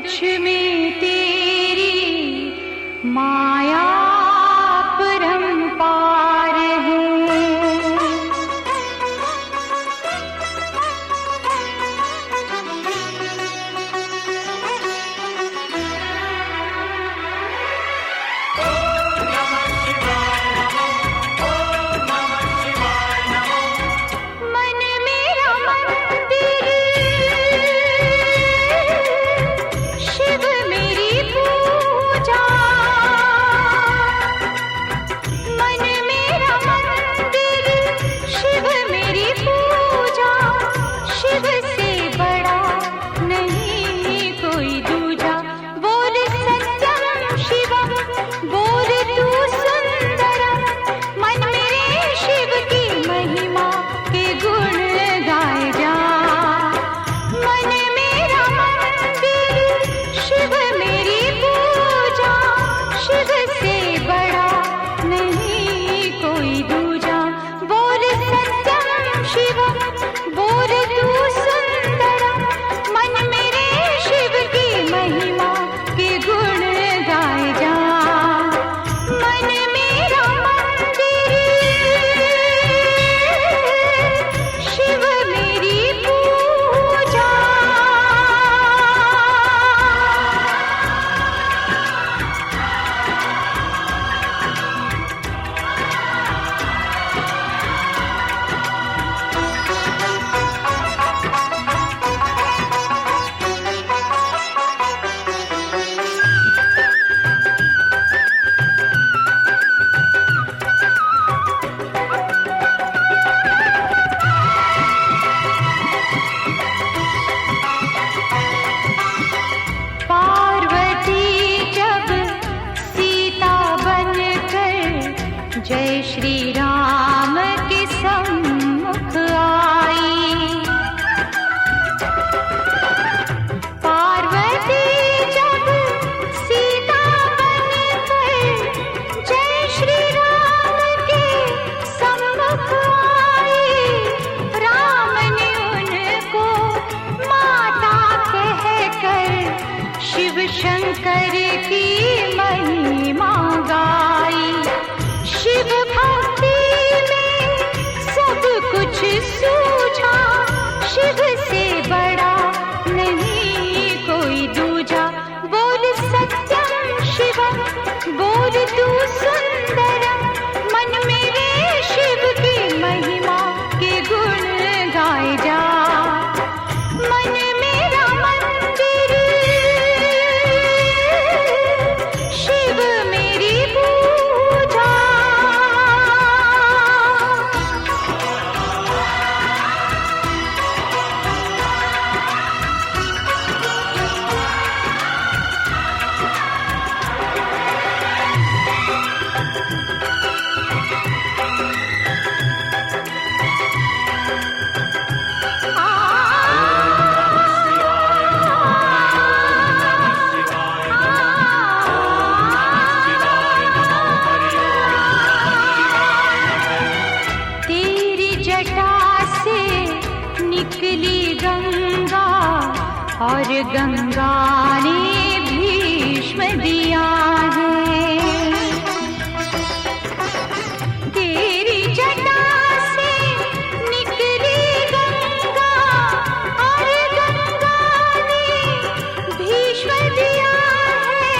तुझ में तेरी माया परंपार है। मन मेरा मंदिर, शिव मेरी पूजा। मन मेरा मंदिर, शिव मेरी पूजा। शिव से बड़ा नहीं कोई दूजा। बोल सत्यम शिवम, बोल तू सुंदरम। मन मेरे शिव की महिमा के गुण गाए जा। मन मेरा मंदिर, शिव मेरी पूजा। शिव से बड़ा नहीं कोई दूजा। बोल सत्यम शिवम, बोल तू सुंदरम। मन मेरे शिव की महिमा के गुण गाए जा। मन मेरा मंदिर, शिव मेरी पूजा। पार्वती जब सीता बनकर जय श्री राम के सम्मुख आई। पार्वती जब सीता बनकर जय श्री राम के सम्मुख आई। राम ने उनको माता कहकर शिव शंकर की महिमा गाई। शिव भक्ति में सब कुछ सूझा। शिव से बड़ा नहीं कोई दूजा। बोल सत्यम शिवम, बोल तू सुंदरम। मन मेरे शिव की महिमा के गुण गाए जा। मन मेरा मंदिर, शिव मेरी पूजा। तेरी जटा से निकली गंगा और गंगा ने भीष्म दिया है। तेरी जटा से निकली गंगा और गंगा ने भीष्म दिया है।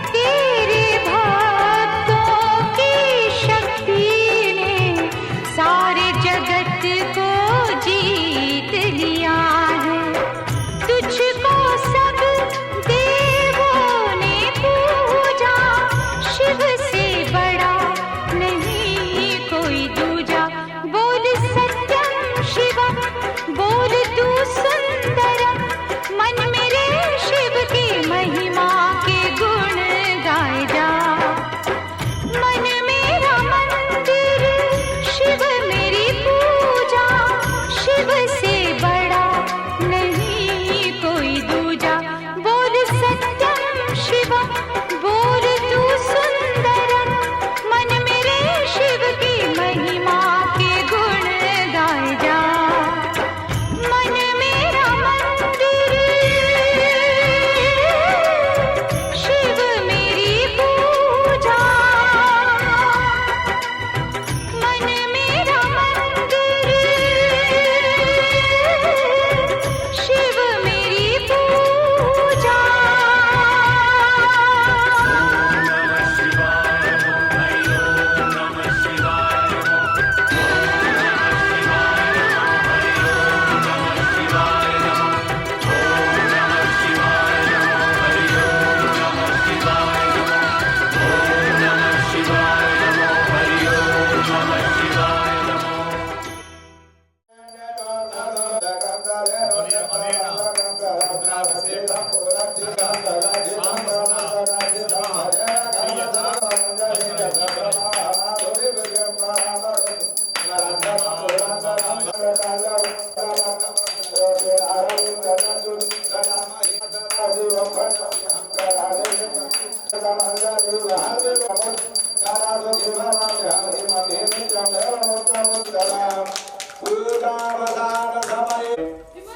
तेरे भक्तों की शक्ति ने सारे जगत को जीत लिया है। तुझको सब देवों ने पूजा।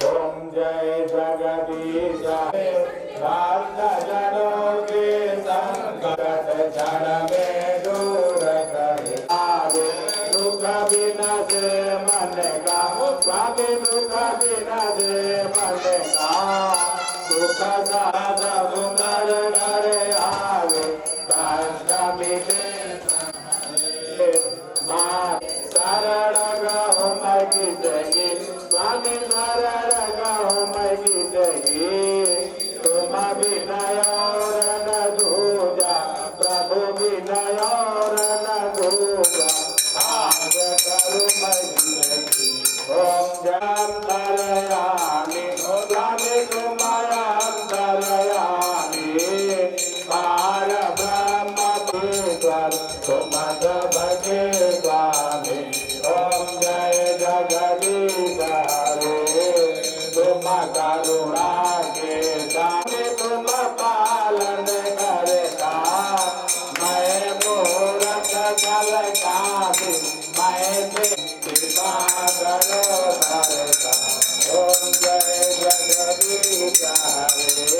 ओम जय जगदीश भक्त जनों के संकट क्षण में दूर करे आगे दुख बिना से मन का स्वामी दुख बिना से मन का सुख साधा सुंदर करे आगे कष्ट मिटे शरण गहो मैं गीतगी स्वामी शरण गहो मैं गीतगी तुम विनय और न दूजा प्रभु विनय और न दूजा आज करो मैं गीतगी ओम जयंतरयामि स्वामी तुम अंतरयामि पार ब्रह्म ईश्वर तुम भगे स्वामी ओम जय जगदीश हरे तुम करुणा के सामने तुम पालन करता मैं मूरख कल काफी मैं कृपा करो करता ओम जय जगदीश हरे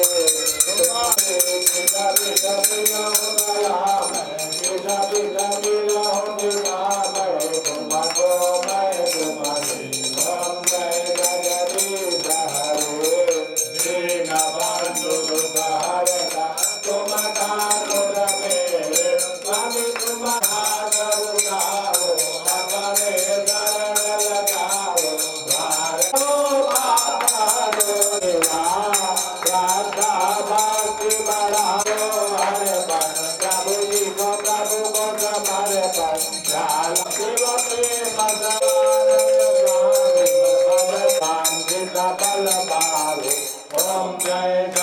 ओम जय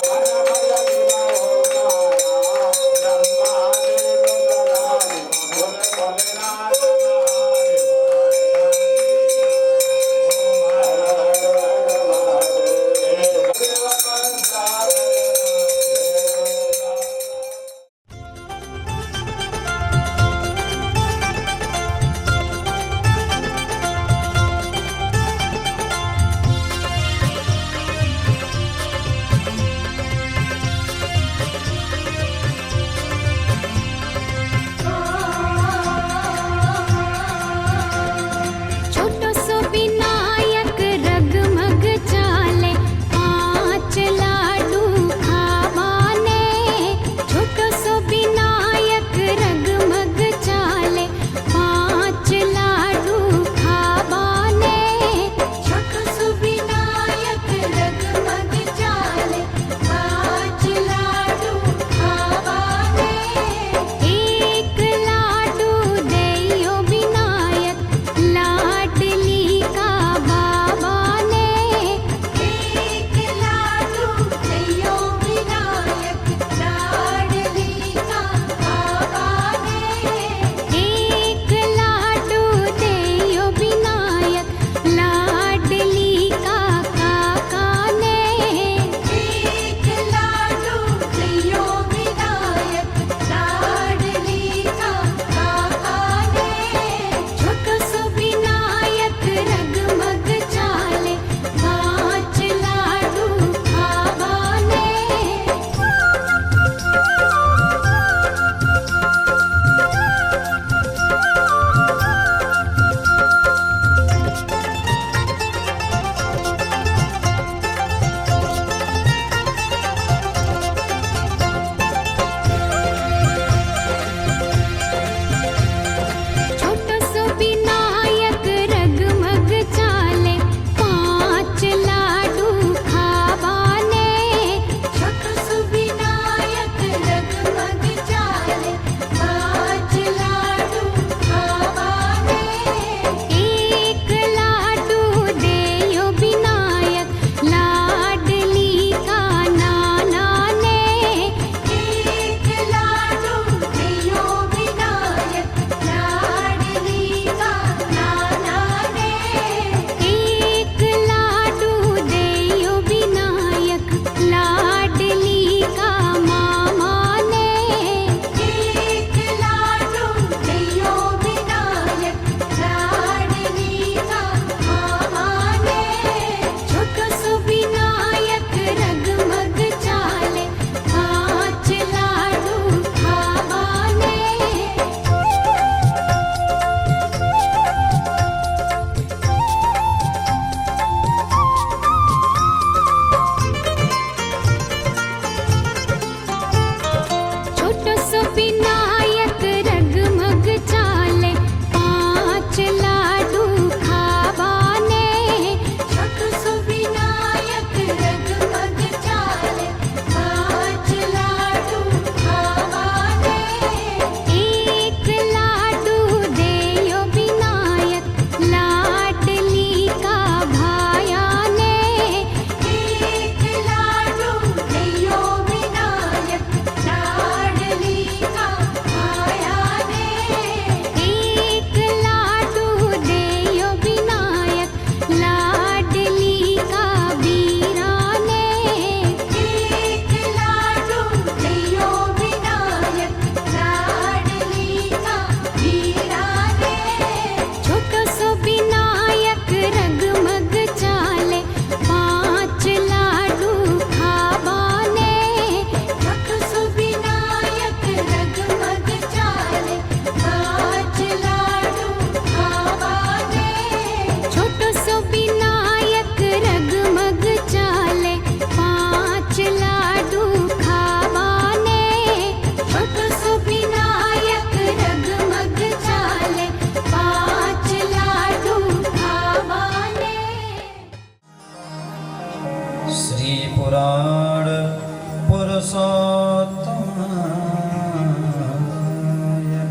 पुरुषोत्तमाय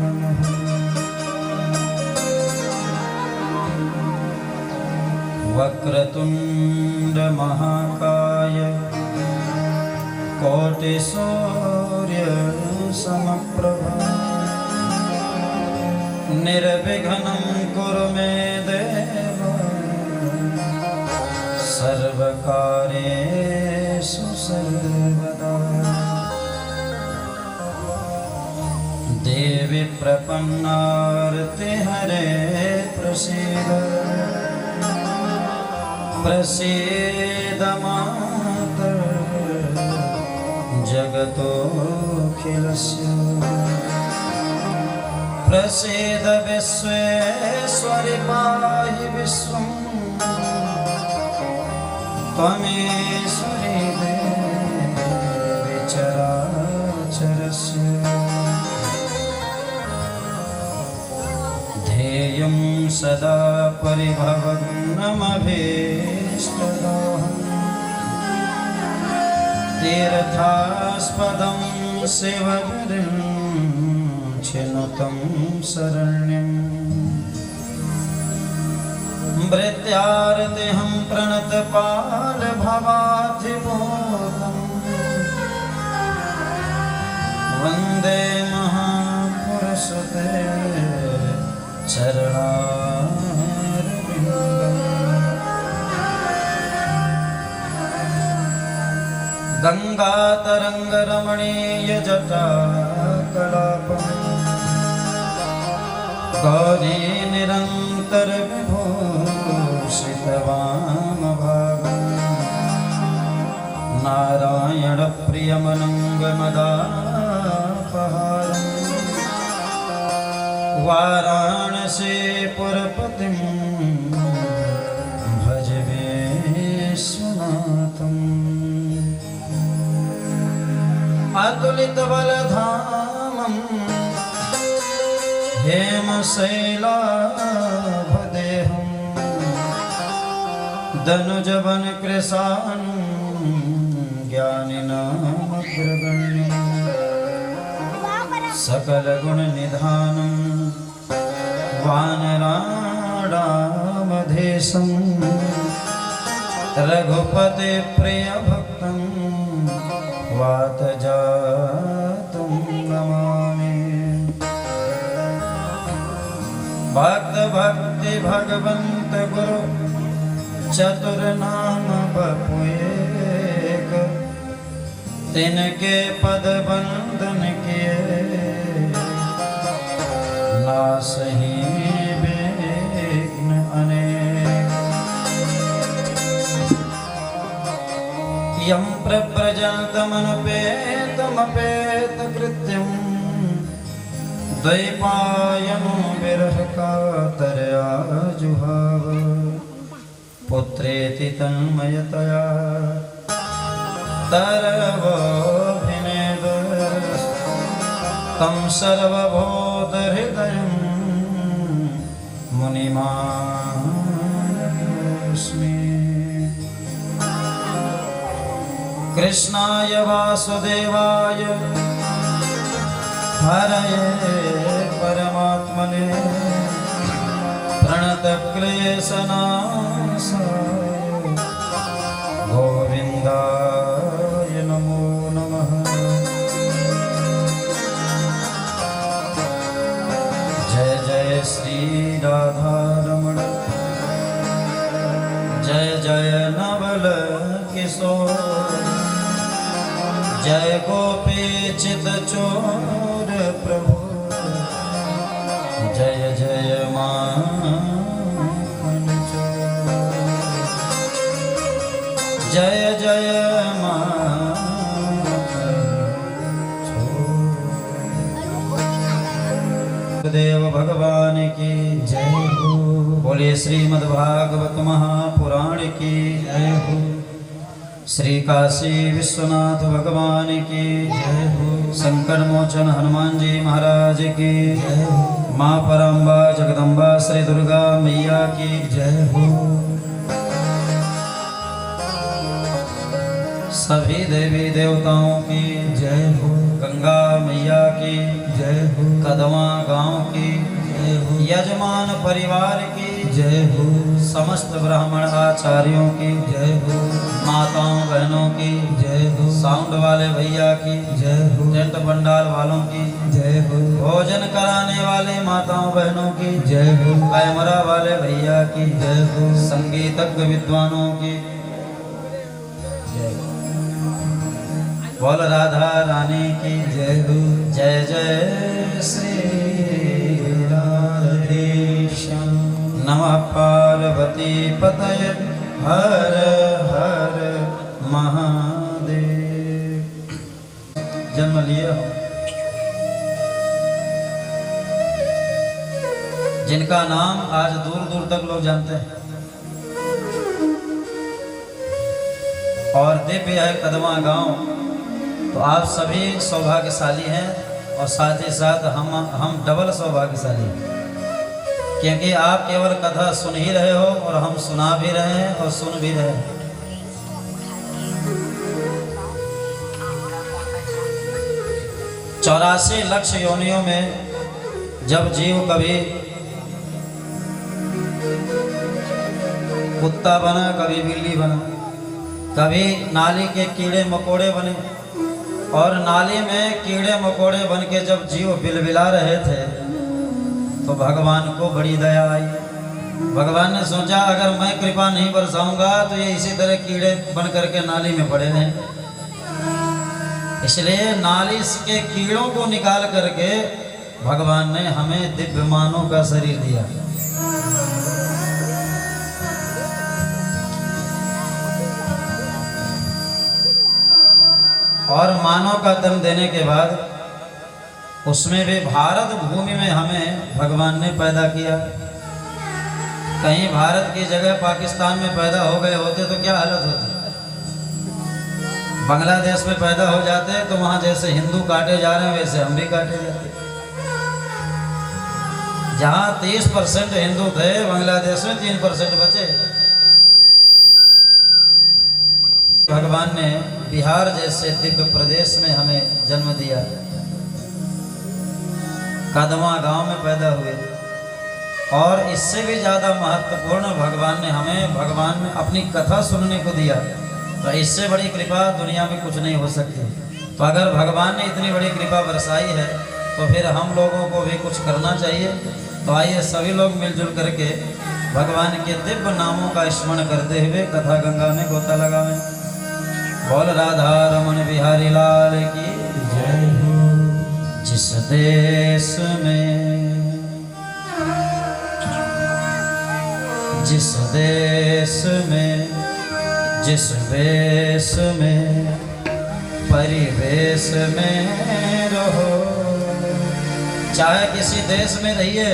नमः। वक्रतुंड महाकाय कोटिसूर्य समप्रभा निर्विघ्नं कुरु मे देव सर्वकार्येषु सर्वदा। देवी प्रपन्नार्तिहरे प्रसीद प्रसीद मातः जगतोऽखिलस्य। प्रसीद विश्वेश्वरि पाहि विश्वम् त्वमेश्वरि देवी चराचरस्य। ध्येयं सदा परिभवग्नमभीष्टदोहम् तीर्थास्पदं शिवगिरिं चिनुतं शरण्यम्। भृत्यार्तिहं प्रणतपालभवाधिभूतम् वन्दे महापुरुषते चरणारविन्दम्। गङ्गातरङ्गरमणीयजटाकलापम् गौरी निरन्तरविभूषितवामभागम्। नारायणप्रियमनङ्गमदापहारम् वाराणसीपुरपतिं भज विश्वनाथम्। अतुलितबलधामम् हेमशैलाभदेहम् दनुजवनकृशानुं ज्ञानिनामग्रगण्यम्। सकलगुणनिधानं वानराणामधेशं रघुपतिप्रियभक्तं वातजातं नमामि। भक्त भक्ति भगवंत गुरु चतुर्नाम बपुएक। तिनके पद बंदन किए नासहि विघ्न अनेक। यं प्रव्रजन्तमनुपेतमपेतकृत्यं द्वैपायनो विरहकातरया जुहाव। पुत्रेति तन्मयतया तरवोऽभिनेद तं सर्वभूतहृदयं मुनिमानतोऽस्मि। कृष्णाय वासुदेवाय हरये परमात्मने प्रणतक्लेशनाशाय गोविन्दाय नमो नमः। जय जय श्री राधारमण जय जय नवल किशोर। जय गोपी चितचोर प्रभु जय जय माखन चोर। जय जय माखन चोर। देव भगवान की जय हो। बोले श्रीमद्भागवत महापुराण की जय हो। श्री काशी विश्वनाथ भगवान की जय हो। संकट मोचन हनुमान जी महाराज की जय हो। माँ परम्बा जगदम्बा श्री दुर्गा मैया की जय हो। सभी देवी देवताओं की जय हो, गंगा मैया की जय हो, कदवा गांव की जय हो, यजमान परिवार की जय हो, समस्त ब्राह्मण आचार्यों की जय हो, माताओं बहनों की जय हो, साउंड वाले भैया की जय हो, टेंट पंडाल वालों की जय हो, भोजन कराने वाले माताओं बहनों की जय हो, कैमरा वाले भैया की जय हो, संगीतज्ञ विद्वानों की जय हो, बोल राधा रानी की जय हो, जय जय श्री राधेश्याम। नमः पार्वती पतये हर हर महादेव। जन्म लिया हो जिनका नाम आज दूर दूर तक लोग जानते हैं और दिव्य है कदमा गांव, तो आप सभी सौभाग्यशाली हैं और साथ ही साथ हम डबल सौभाग्यशाली हैं, क्योंकि आप केवल कथा सुन ही रहे हो और हम सुना भी रहे हैं और सुन भी रहे हैं। 84 लाख योनियों में जब जीव कभी कुत्ता बना, कभी बिल्ली बना, कभी नाली के कीड़े मकोड़े बने, और नाली में कीड़े मकोड़े बन के जब जीव बिलबिला रहे थे तो भगवान को बड़ी दया आई। भगवान ने सोचा अगर मैं कृपा नहीं बरसाऊंगा तो ये इसी तरह कीड़े बन करके नाली में पड़े रहें, इसलिए नाली के कीड़ों को निकाल करके भगवान ने हमें दिव्य मानव का शरीर दिया। और मानव का तन देने के बाद उसमें भी भारत भूमि में हमें भगवान ने पैदा किया। कहीं भारत की जगह पाकिस्तान में पैदा हो गए होते तो क्या हालत होती, बांग्लादेश में पैदा हो जाते तो वहां जैसे हिंदू काटे जा रहे हैं वैसे हम भी काटे जाते। जहां 30% हिंदू थे बांग्लादेश में 3% बचे। भगवान ने बिहार जैसे दिव्य प्रदेश में हमें जन्म दिया, कदमा गांव में पैदा हुए, और इससे भी ज़्यादा महत्वपूर्ण भगवान ने हमें भगवान में अपनी कथा सुनने को दिया। तो इससे बड़ी कृपा दुनिया में कुछ नहीं हो सकती। तो अगर भगवान ने इतनी बड़ी कृपा बरसाई है तो फिर हम लोगों को भी कुछ करना चाहिए। तो आइए सभी लोग मिलजुल करके भगवान के दिव्य नामों का स्मरण करते हुए कथा गंगा में गोता लगावें। बोल राधा रमन बिहारी लाल की जय हो। जिस देश में जिस देश में जिस वेश में परिवेश में रहो, चाहे किसी देश में रहिए,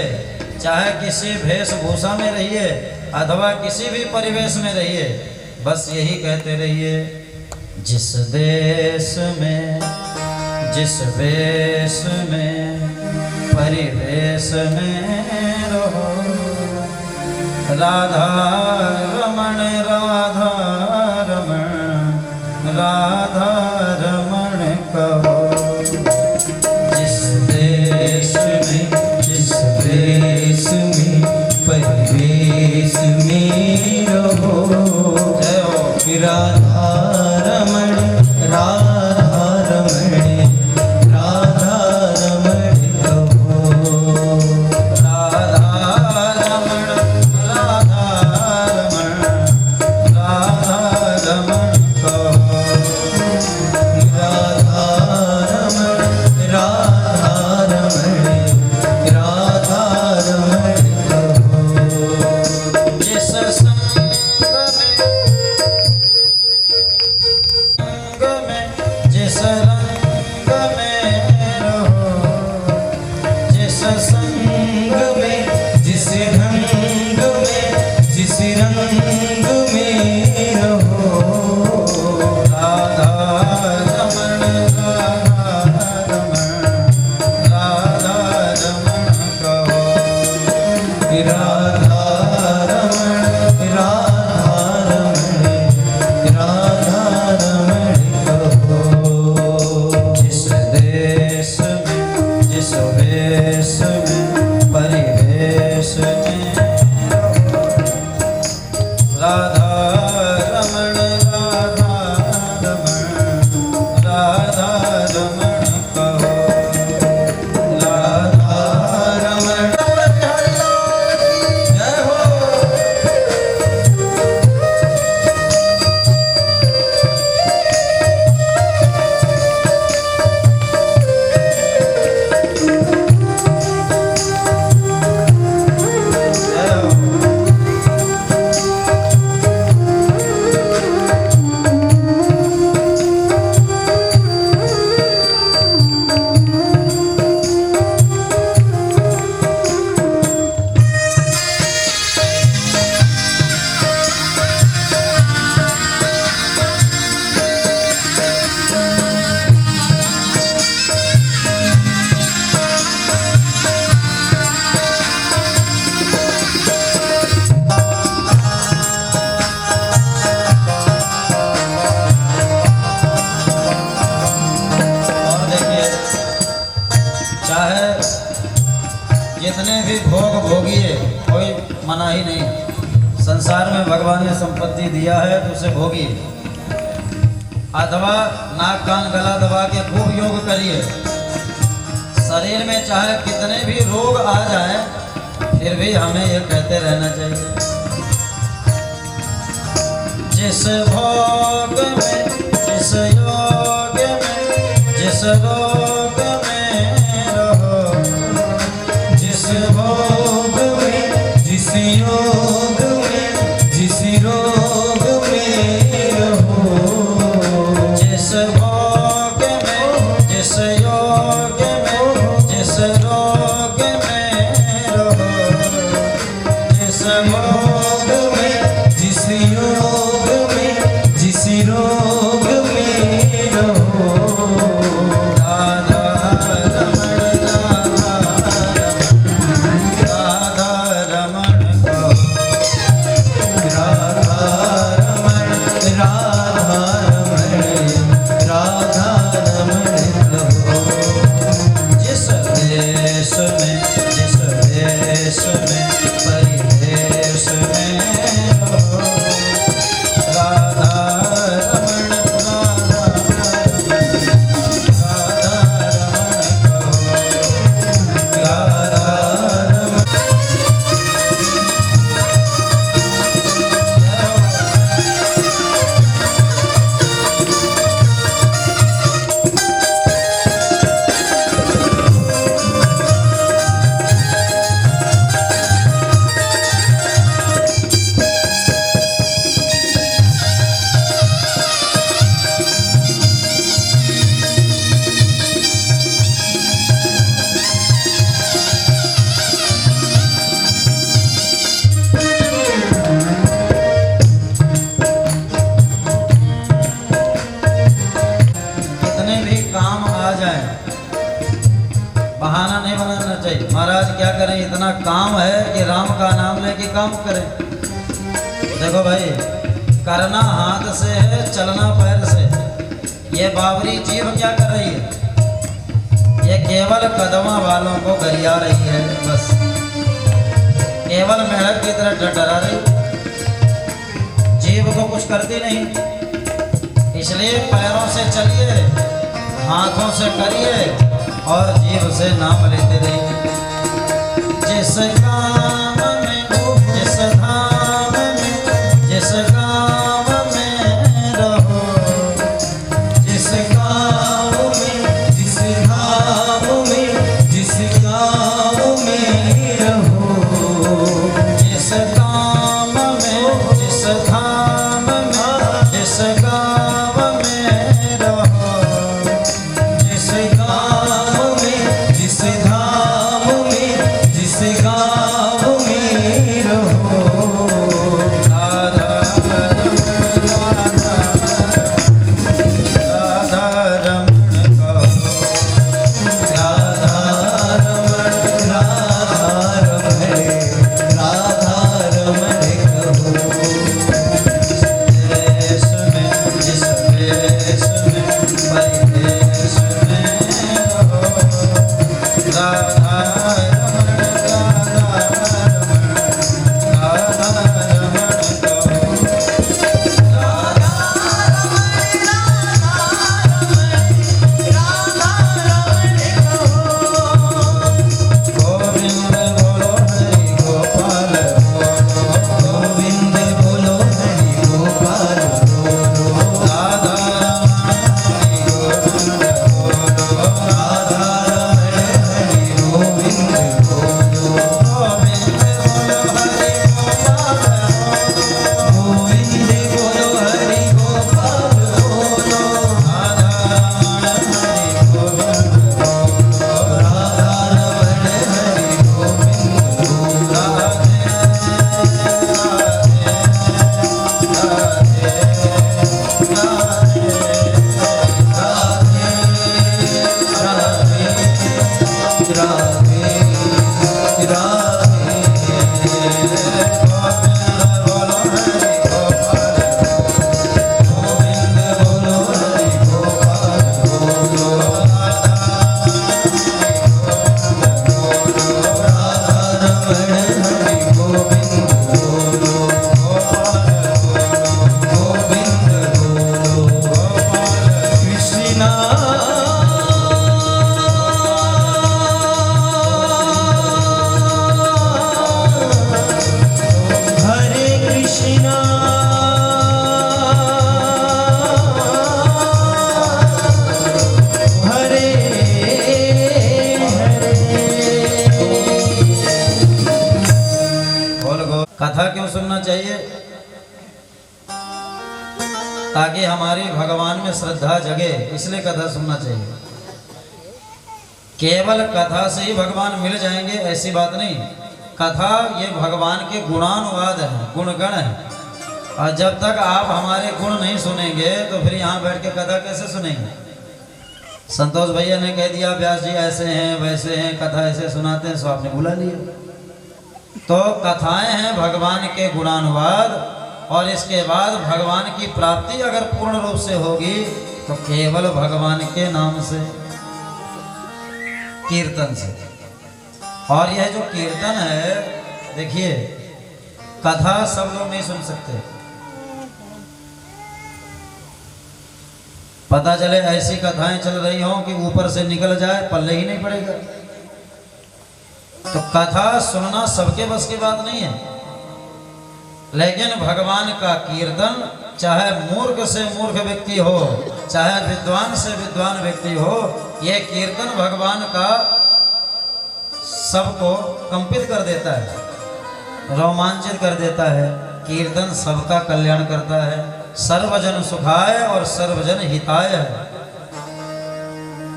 चाहे किसी वेशभूषा में रहिए, अथवा किसी भी परिवेश में रहिए, बस यही कहते रहिए जिस देश में जिस वेश में परिवेश में रहो, राधा रमण राधा रमण राधा रमण कहो। जिस देश में जिस वेश में परिवेश में रहो, जय हो। राधा रमण राधा रमण राधा रमण कहो। राधा रमण राधा रमण राधा रमण कहो। कितने भी भोग भोगिए, कोई मना ही नहीं। संसार में भगवान ने संपत्ति दिया है तो उसे भोगिए, अथवा नाक कान गला दबा के खूब योग करिए। शरीर में चाहे कितने भी रोग आ जाए, फिर भी हमें ये कहते रहना चाहिए, जिस भोग में, जिस योग में, जिस रोग में रहो, जिस भोग में, जिस योग में, जिस रोग में रहो, जिस भोग में, जिस योग में, जिस रोग में रहो, जिस भोग में, जिस योग में, जिस रोग में रहो। राधा रमण, राधा रमण को, राधा रमण, राधा रमण, राधा रमण कहो। जिस देश में, जिस देश में, परिदेश में रहो, राधा रमण, राधा रमण, राधा रमण कहो, राधा रमण। कितने भी काम आ जाए, बहाना नहीं बनाना चाहिए। महाराज क्या करें, इतना काम है कि राम का नाम लेके काम करें। देखो भाई, करना हाथ से है, चलना पैर से। ये बावरी जीव क्या कर रही है? ये केवल कदमा वालों को गरिया रही है, बस केवल मेढक की तरह डरा रही, जीव को कुछ करती नहीं। इसलिए पैरों से चलिए, हाथों से करिए और जीव से नाम लेते रहिए। जिस काम में, जिस धाम में, जिस गाँव में रहो, जिस गाँव में, जिस धाम में, जिस गाँव में रहो, जिस काम में, जिस धाम में, जिस गाँव में रहो, जिस गाँव में, जिस धाम में, जिस गाँव में रहो। राधा रमण, राधा रमण कहो, राधा रमण, राधा रमण, राधा रमण कहो। देश में, जिस देश में, परिदेश में रहो, राधा रमण, राधा रमण, राधा रमण कहो। गोविंद बोलो हरि गोपाल बोलो, गोविंद बोलो हरि गोपाल बोलो, राधा रमण हरि गोविंद बोलो, राधा रमण हरि गोविंद बोलो, गोविंद बोलो हरि गोपाल बोलो, गोविंद बोलो हरि गोपाल बोलो, राधा रमण हरि गोविंद बोलो, राधा रमण हरि गोविंद बोलो। राधे राधे राधे राधे राधे राधे राधे बोलो हरि गोपाल गोविंद बोलो हरि गोपाल बोलो, राधा चाहिए ताकि हमारी भगवान में श्रद्धा जगे, इसलिए कथा सुनना चाहिए। केवल कथा से ही भगवान मिल जाएंगे ऐसी बात नहीं। कथा ये भगवान के गुणानुवाद है, गुणगण है, और जब तक आप हमारे गुण नहीं सुनेंगे तो फिर यहाँ बैठ के कथा कैसे सुनेंगे। संतोष भैया ने कह दिया व्यास जी ऐसे हैं वैसे हैं, कथा ऐसे सुनाते हैं, सो आपने बुला लिया। तो कथाएं हैं भगवान के गुणानुवाद, और इसके बाद भगवान की प्राप्ति अगर पूर्ण रूप से होगी तो केवल भगवान के नाम से, कीर्तन से। और यह जो कीर्तन है, देखिए कथा सब लोग नहीं सुन सकते। पता चले ऐसी कथाएं चल रही हों कि ऊपर से निकल जाए, पल्ले ही नहीं पड़ेगा। तो कथा सुनना सबके बस की बात नहीं है, लेकिन भगवान का कीर्तन चाहे मूर्ख से मूर्ख व्यक्ति हो, चाहे विद्वान से विद्वान व्यक्ति हो, यह कीर्तन भगवान का सबको कंपित कर देता है, रोमांचित कर देता है। कीर्तन सबका कल्याण करता है, सर्वजन सुखाय और सर्वजन हिताय है।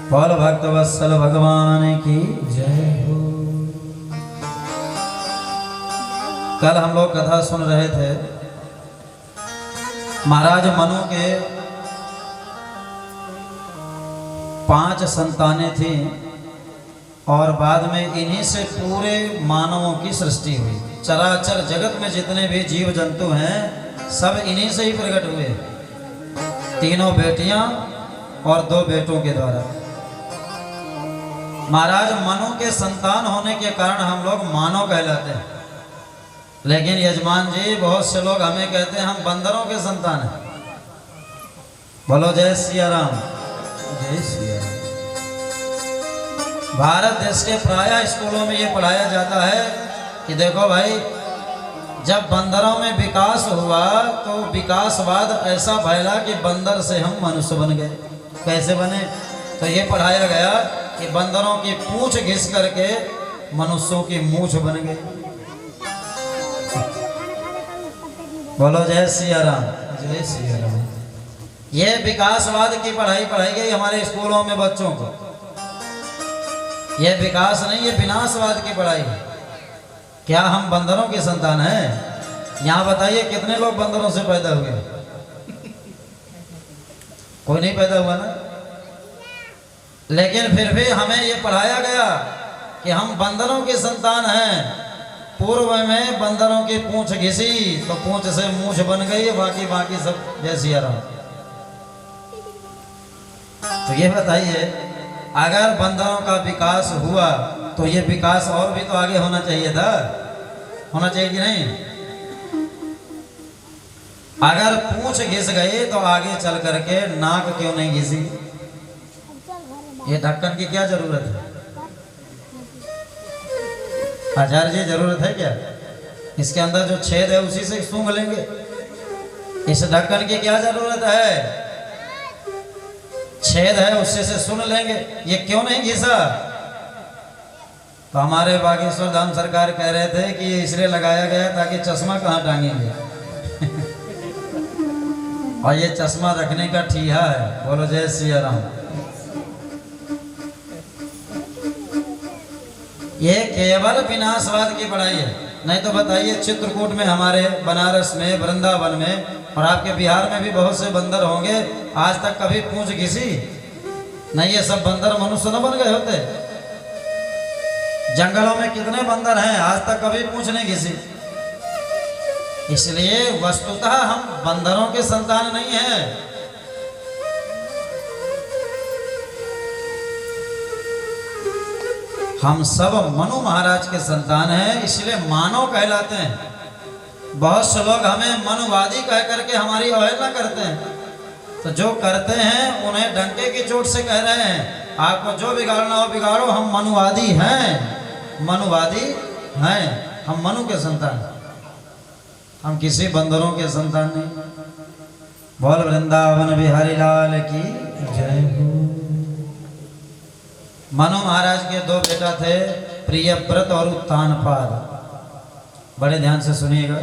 बोल भक्त वत्सल भगवान की जय हो। कल हम लोग कथा सुन रहे थे, महाराज मनु के 5 संतानें थी और बाद में इन्हीं से पूरे मानवों की सृष्टि हुई। चराचर जगत में जितने भी जीव जंतु हैं सब इन्हीं से ही प्रकट हुए, 3 बेटियां और 2 बेटों के द्वारा। महाराज मनु के संतान होने के कारण हम लोग मानव कहलाते हैं, लेकिन यजमान जी बहुत से लोग हमें कहते हैं हम बंदरों के संतान हैं। बोलो जय सिया राम। जय सिया राम। भारत देश के प्राय स्कूलों में ये पढ़ाया जाता है कि देखो भाई, जब बंदरों में विकास हुआ तो विकासवाद ऐसा फैला कि बंदर से हम मनुष्य बन गए। कैसे बने? तो ये पढ़ाया गया कि बंदरों की पूंछ घिस करके मनुष्यों की मूंछ बन गई। बोलो जय सिया राम। जय सिया राम। ये विकासवाद की पढ़ाई पढ़ाई गई हमारे स्कूलों में बच्चों को। यह विकास नहीं, ये विनाशवाद की पढ़ाई है। क्या हम बंदरों के संतान हैं? यहाँ बताइए कितने लोग बंदरों से पैदा हुए? कोई नहीं पैदा हुआ ना। लेकिन फिर भी हमें ये पढ़ाया गया कि हम बंदरों के संतान हैं। पूर्व में बंदरों की पूंछ घिसी तो पूंछ से मूंछ बन गई, बाकी सब जय सिया राम। तो ये बताइए, अगर बंदरों का विकास हुआ तो ये विकास और भी तो आगे होना चाहिए था, होना चाहिए कि नहीं? अगर पूंछ घिस गई तो आगे चल करके नाक क्यों नहीं घिसी? ये ढक्कन की क्या जरूरत है? आचार्य जी जरूरत है क्या? इसके अंदर जो छेद है उसी से सूंघ लेंगे। इस ढक्कन की क्या जरूरत है? छेद है उससे से सुन लेंगे। ये क्यों नहीं घिसा? तो हमारे बागेश्वर धाम सरकार कह रहे थे कि ये इसलिए लगाया गया ताकि चश्मा कहाँ टांगेंगे। और ये चश्मा रखने का ठीहा है। बोलो जय सिया राम। ये केवल विनाशवाद की पढ़ाई है। नहीं तो बताइए, चित्रकूट में, हमारे बनारस में, वृंदावन में और आपके बिहार में भी बहुत से बंदर होंगे, आज तक कभी पूंछ घिसी नहीं? ये सब बंदर मनुष्य न बन गए होते? जंगलों में कितने बंदर हैं, आज तक कभी पूंछ नहीं घिसी। इसलिए वस्तुतः हम बंदरों के संतान नहीं हैं। हम सब मनु महाराज के संतान हैं, इसलिए मानव कहलाते हैं। बहुत से लोग हमें मनुवादी कह करके हमारी अवहेलना करते हैं। तो जो करते हैं उन्हें डंके की चोट से कह रहे हैं, आपको जो बिगाड़ना हो बिगाड़ो, हम मनुवादी हैं। मनुवादी हैं, हम मनु के संतान, हम किसी बंदरों के संतान नहीं। बोल वृंदावन बिहारी लाल की जय हो। मनु महाराज के 2 बेटा थे, प्रियव्रत और उत्तानपाद। बड़े ध्यान से सुनिएगा।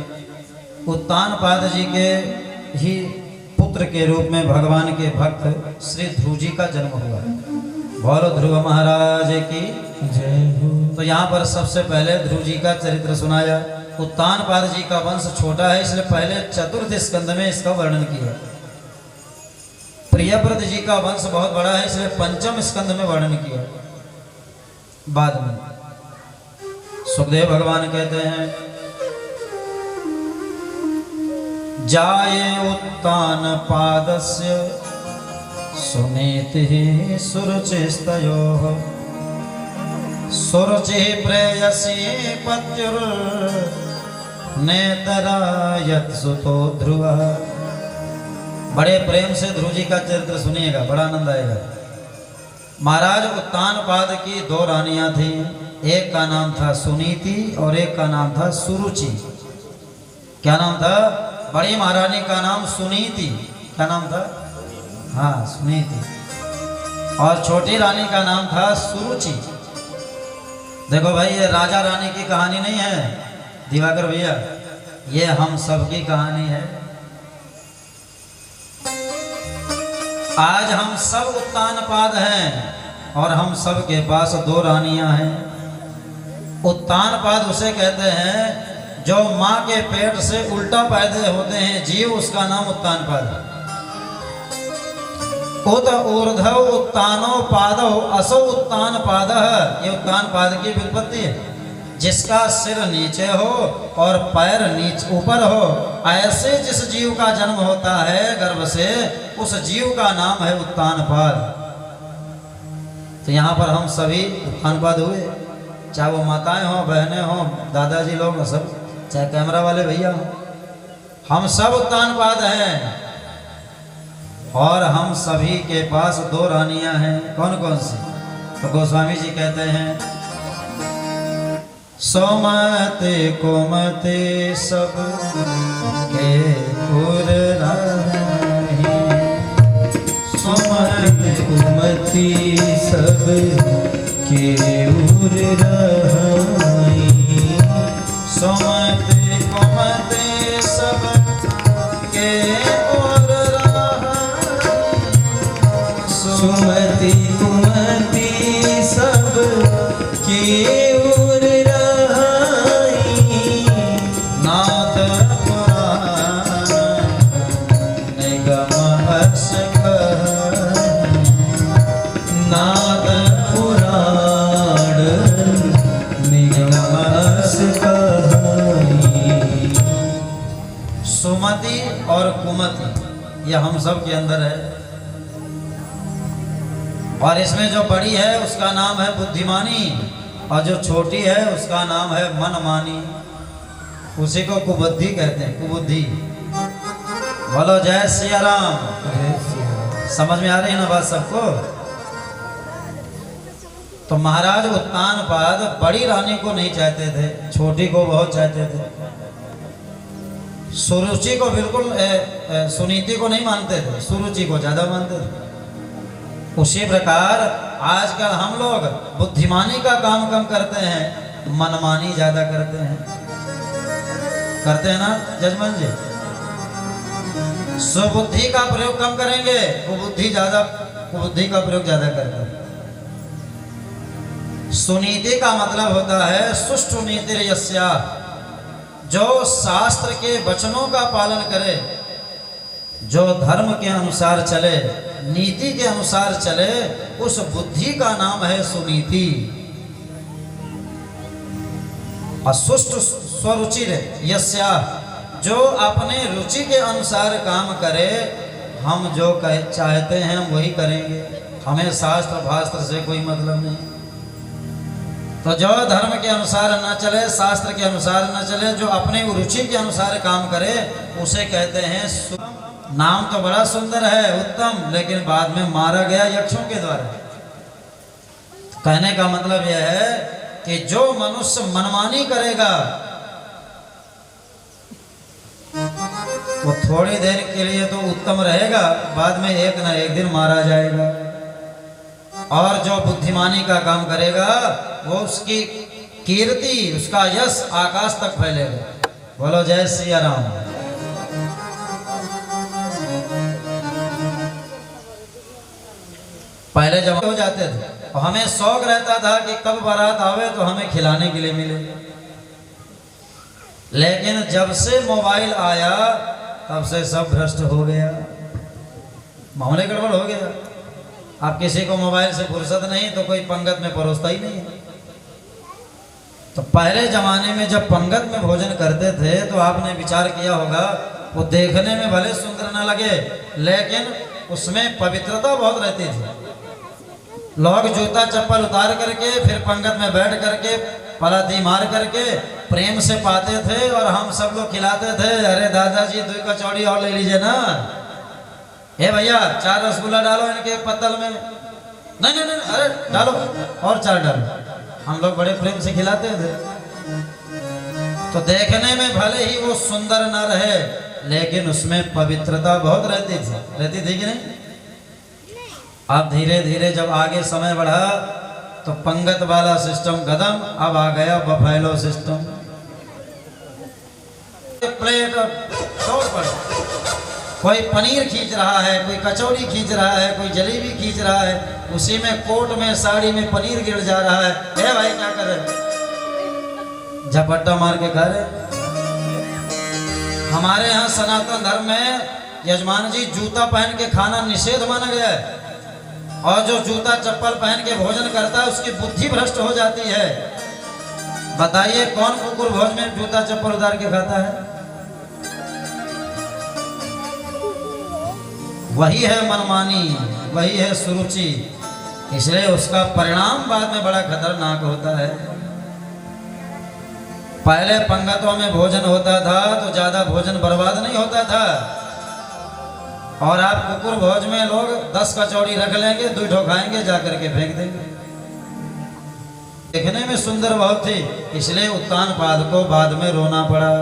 उत्तानपाद जी के ही पुत्र के रूप में भगवान के भक्त श्री ध्रुव जी का जन्म हुआ। बोलो ध्रुव महाराज की जय हो। तो यहाँ पर सबसे पहले ध्रुव जी का चरित्र सुनाया। उत्तानपाद जी का वंश छोटा है, इसलिए पहले चतुर्थ स्कंद में इसका वर्णन किया। प्रियव्रत जी का वंश बहुत बड़ा है, इसलिए पंचम स्कंद में वर्णन किया। बाद में सुखदेव भगवान कहते हैं, जाये उत्तानपादस्य सुनीतिः सुरुचिस्तयोः सुरुचिः प्रेयसी पत्युर्नेतरा यत्सुतो ध्रुवः। बड़े प्रेम से ध्रुव जी का चरित्र सुनिएगा, बड़ा आनंद आएगा। महाराज उत्तानपाद की दो रानियां थी, एक का नाम था सुनीति और एक का नाम था सुरुचि। क्या नाम था? बड़ी महारानी का नाम सुनीति। क्या नाम था? हाँ, सुनीति। और छोटी रानी का नाम था सुरुचि। देखो भाई, ये राजा रानी की कहानी नहीं है दिवाकर भैया, ये हम सब की कहानी है। आज हम सब उत्तानपाद हैं और हम सब के पास दो रानियां हैं। उत्तानपाद उसे कहते हैं जो माँ के पेट से उल्टा पैदा होते हैं जीव, उसका नाम उत्तानपाद है। उत ऊर्ध्व उत्तानो पादो असो उत्तानपादः, ये उत्तानपाद की व्युत्पत्ति है। जिसका सिर नीचे हो और पैर नीचे ऊपर हो, ऐसे जिस जीव का जन्म होता है गर्भ से, उस जीव का नाम है उत्तानपाद। तो यहाँ पर हम सभी उत्तानपाद हुए, चाहे वो माताएं हो, बहनें हो, दादाजी लोग हो, सब, चाहे कैमरा वाले भैया हो, हम सब उत्तानपाद हैं। और हम सभी के पास दो रानियां हैं। कौन कौन सी? तो गोस्वामी जी कहते हैं, सोमते कुमते सब के उर रही, सोमते कुमति सब के उर रही, सोमते कुमते सब के उर रही, सुमति कुमति सब के उर रही, नाथ पुराण निगम अस कहहि, नाद पुराण निगम अस कहहि। सुमति और कुमति यह हम सब के अंदर है। और इसमें जो बड़ी है उसका नाम है बुद्धिमानी, और जो छोटी है उसका नाम है मनमानी। उसी को कुबुद्धि कहते हैं, कुबुद्धि। बोलो जय सिया राम। समझ में आ रही है ना बात सबको? तो महाराज उत्तानपाद बड़ी रानी को नहीं चाहते थे, छोटी को बहुत चाहते थे। सुरुचि को बिल्कुल सुनीति को नहीं मानते थे, सुरुचि को ज्यादा मानते थे। उसी प्रकार आजकल हम लोग बुद्धिमानी का काम कम करते हैं, मनमानी ज्यादा करते हैं। करते हैं ना जजमान जी? सुबुद्धि का प्रयोग कम करेंगे, कुबुद्धि का प्रयोग ज्यादा करते हैं। सुनीति का मतलब होता है सुष्ठु नीति यस्या, जो शास्त्र के वचनों का पालन करे, जो धर्म के अनुसार चले, नीति के अनुसार चले, उस बुद्धि का नाम है सुनीति। असुष्ट स्वरुचि यस्या, जो अपने रुचि के अनुसार काम करे, हम जो चाहते हैं हम वही करेंगे, हमें शास्त्र भास्त्र से कोई मतलब नहीं। तो जो धर्म के अनुसार न चले, शास्त्र के अनुसार न चले, जो अपने रुचि के अनुसार काम करे, उसे कहते हैं। नाम तो बड़ा सुंदर है, उत्तम, लेकिन बाद में मारा गया यक्षों के द्वारा। कहने का मतलब यह है कि जो मनुष्य मनमानी करेगा वो थोड़ी देर के लिए तो उत्तम रहेगा, बाद में एक न एक दिन मारा जाएगा। और जो बुद्धिमानी का काम करेगा वो उसकी कीर्ति, उसका यश आकाश तक फैलेगा। बोलो जय सिया राम। पहले जब हो जाते थे तो हमें शौक रहता था कि कब बारात आवे तो हमें खिलाने के लिए मिले। लेकिन जब से मोबाइल आया तब से सब भ्रष्ट हो गया, मामले गड़बड़ हो गया। अब किसी को मोबाइल से फुर्सत नहीं तो कोई पंगत में परोसता ही नहीं है। तो पहले जमाने में जब पंगत में भोजन करते थे तो आपने विचार किया होगा, वो देखने में भले सुंदर ना लगे लेकिन उसमें पवित्रता बहुत रहती थी। लोग जूता चप्पल उतार करके फिर पंगत में बैठ करके पलाती मार करके प्रेम से पाते थे और हम सब लोग खिलाते थे। अरे दादाजी 2 कचौड़ी और ले लीजिए ना, हे भैया 4 रसगुल्ला डालो इनके पत्तल में, नहीं नहीं नहीं अरे डालो और 4 डालो। हम लोग बड़े प्रेम से खिलाते थे। तो देखने में भले ही वो सुंदर ना रहे लेकिन उसमें पवित्रता बहुत रहती थी कि नहीं। अब धीरे धीरे जब आगे समय बढ़ा तो पंगत वाला सिस्टम खत्म, अब आ गया बफेलो सिस्टम। प्लेट और तौर पर कोई पनीर खींच रहा है, कोई कचौड़ी खींच रहा है, कोई जलेबी खींच रहा है, उसी में कोट में साड़ी में पनीर गिर जा रहा है। ए भाई क्या कर रहे, झपट्टा मार के खा रहे। हमारे यहाँ सनातन धर्म में यजमान जी जूता पहन के खाना निषेध माना गया है और जो जूता चप्पल पहन के भोजन करता है उसकी बुद्धि भ्रष्ट हो जाती है। बताइए कौन कुकुर भोज में जूता चप्पल उतार के खाता है? वही है मनमानी, वही है सुरुचि, इसलिए उसका परिणाम बाद में बड़ा खतरनाक होता है। पहले पंगतों में भोजन होता था तो ज्यादा भोजन बर्बाद नहीं होता था और आप कुकुर भोज में लोग 10 कचौड़ी रख लेंगे, 2 ठो खाएंगे जाकर के फेंक देंगे। देखने में सुंदर बहुत थी इसलिए उत्तान पाद को बाद में रोना पड़ा।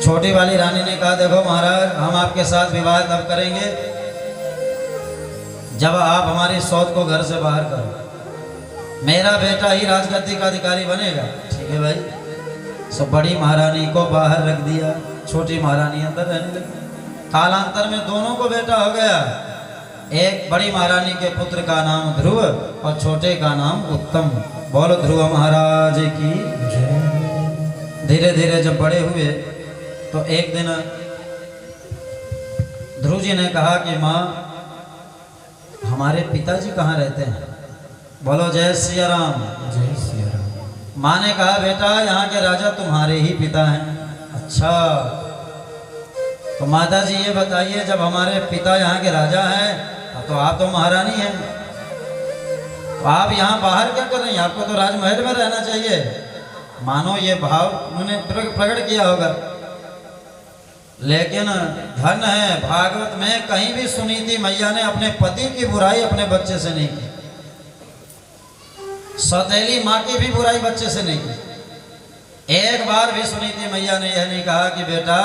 छोटी वाली रानी ने कहा देखो महाराज हम आपके साथ विवाह तब करेंगे जब आप हमारी सौत को घर से बाहर करो, मेरा बेटा ही राजगद्दी का अधिकारी बनेगा। ठीक है भाई। सब बड़ी महारानी को बाहर रख दिया, छोटी महारानी अंदर रहने लगी। कालांतर में दोनों को बेटा हो गया। एक बड़ी महारानी के पुत्र का नाम ध्रुव और छोटे का नाम उत्तम। बोलो ध्रुव महाराज की जय। धीरे धीरे जब बड़े हुए तो एक दिन ध्रुव जी ने कहा कि माँ हमारे पिताजी कहाँ रहते हैं? बोलो जय सिया राम। जय सिया राम। माँ ने कहा बेटा यहाँ के राजा तुम्हारे ही पिता हैं। अच्छा तो माता जी ये बताइए जब हमारे पिता यहाँ के राजा हैं तो आप तो महारानी हैं, तो आप यहाँ बाहर क्या कर रही हैं? आपको तो राजमहल में रहना चाहिए। मानो ये भाव उन्होंने प्रकट किया होगा। लेकिन धन है भागवत में कहीं भी सुनीति मैया ने अपने पति की बुराई अपने बच्चे से नहीं की, सौतेली माँ की भी बुराई बच्चे से नहीं की। एक बार भी सुनीति मैया ने यह नहीं कहा कि बेटा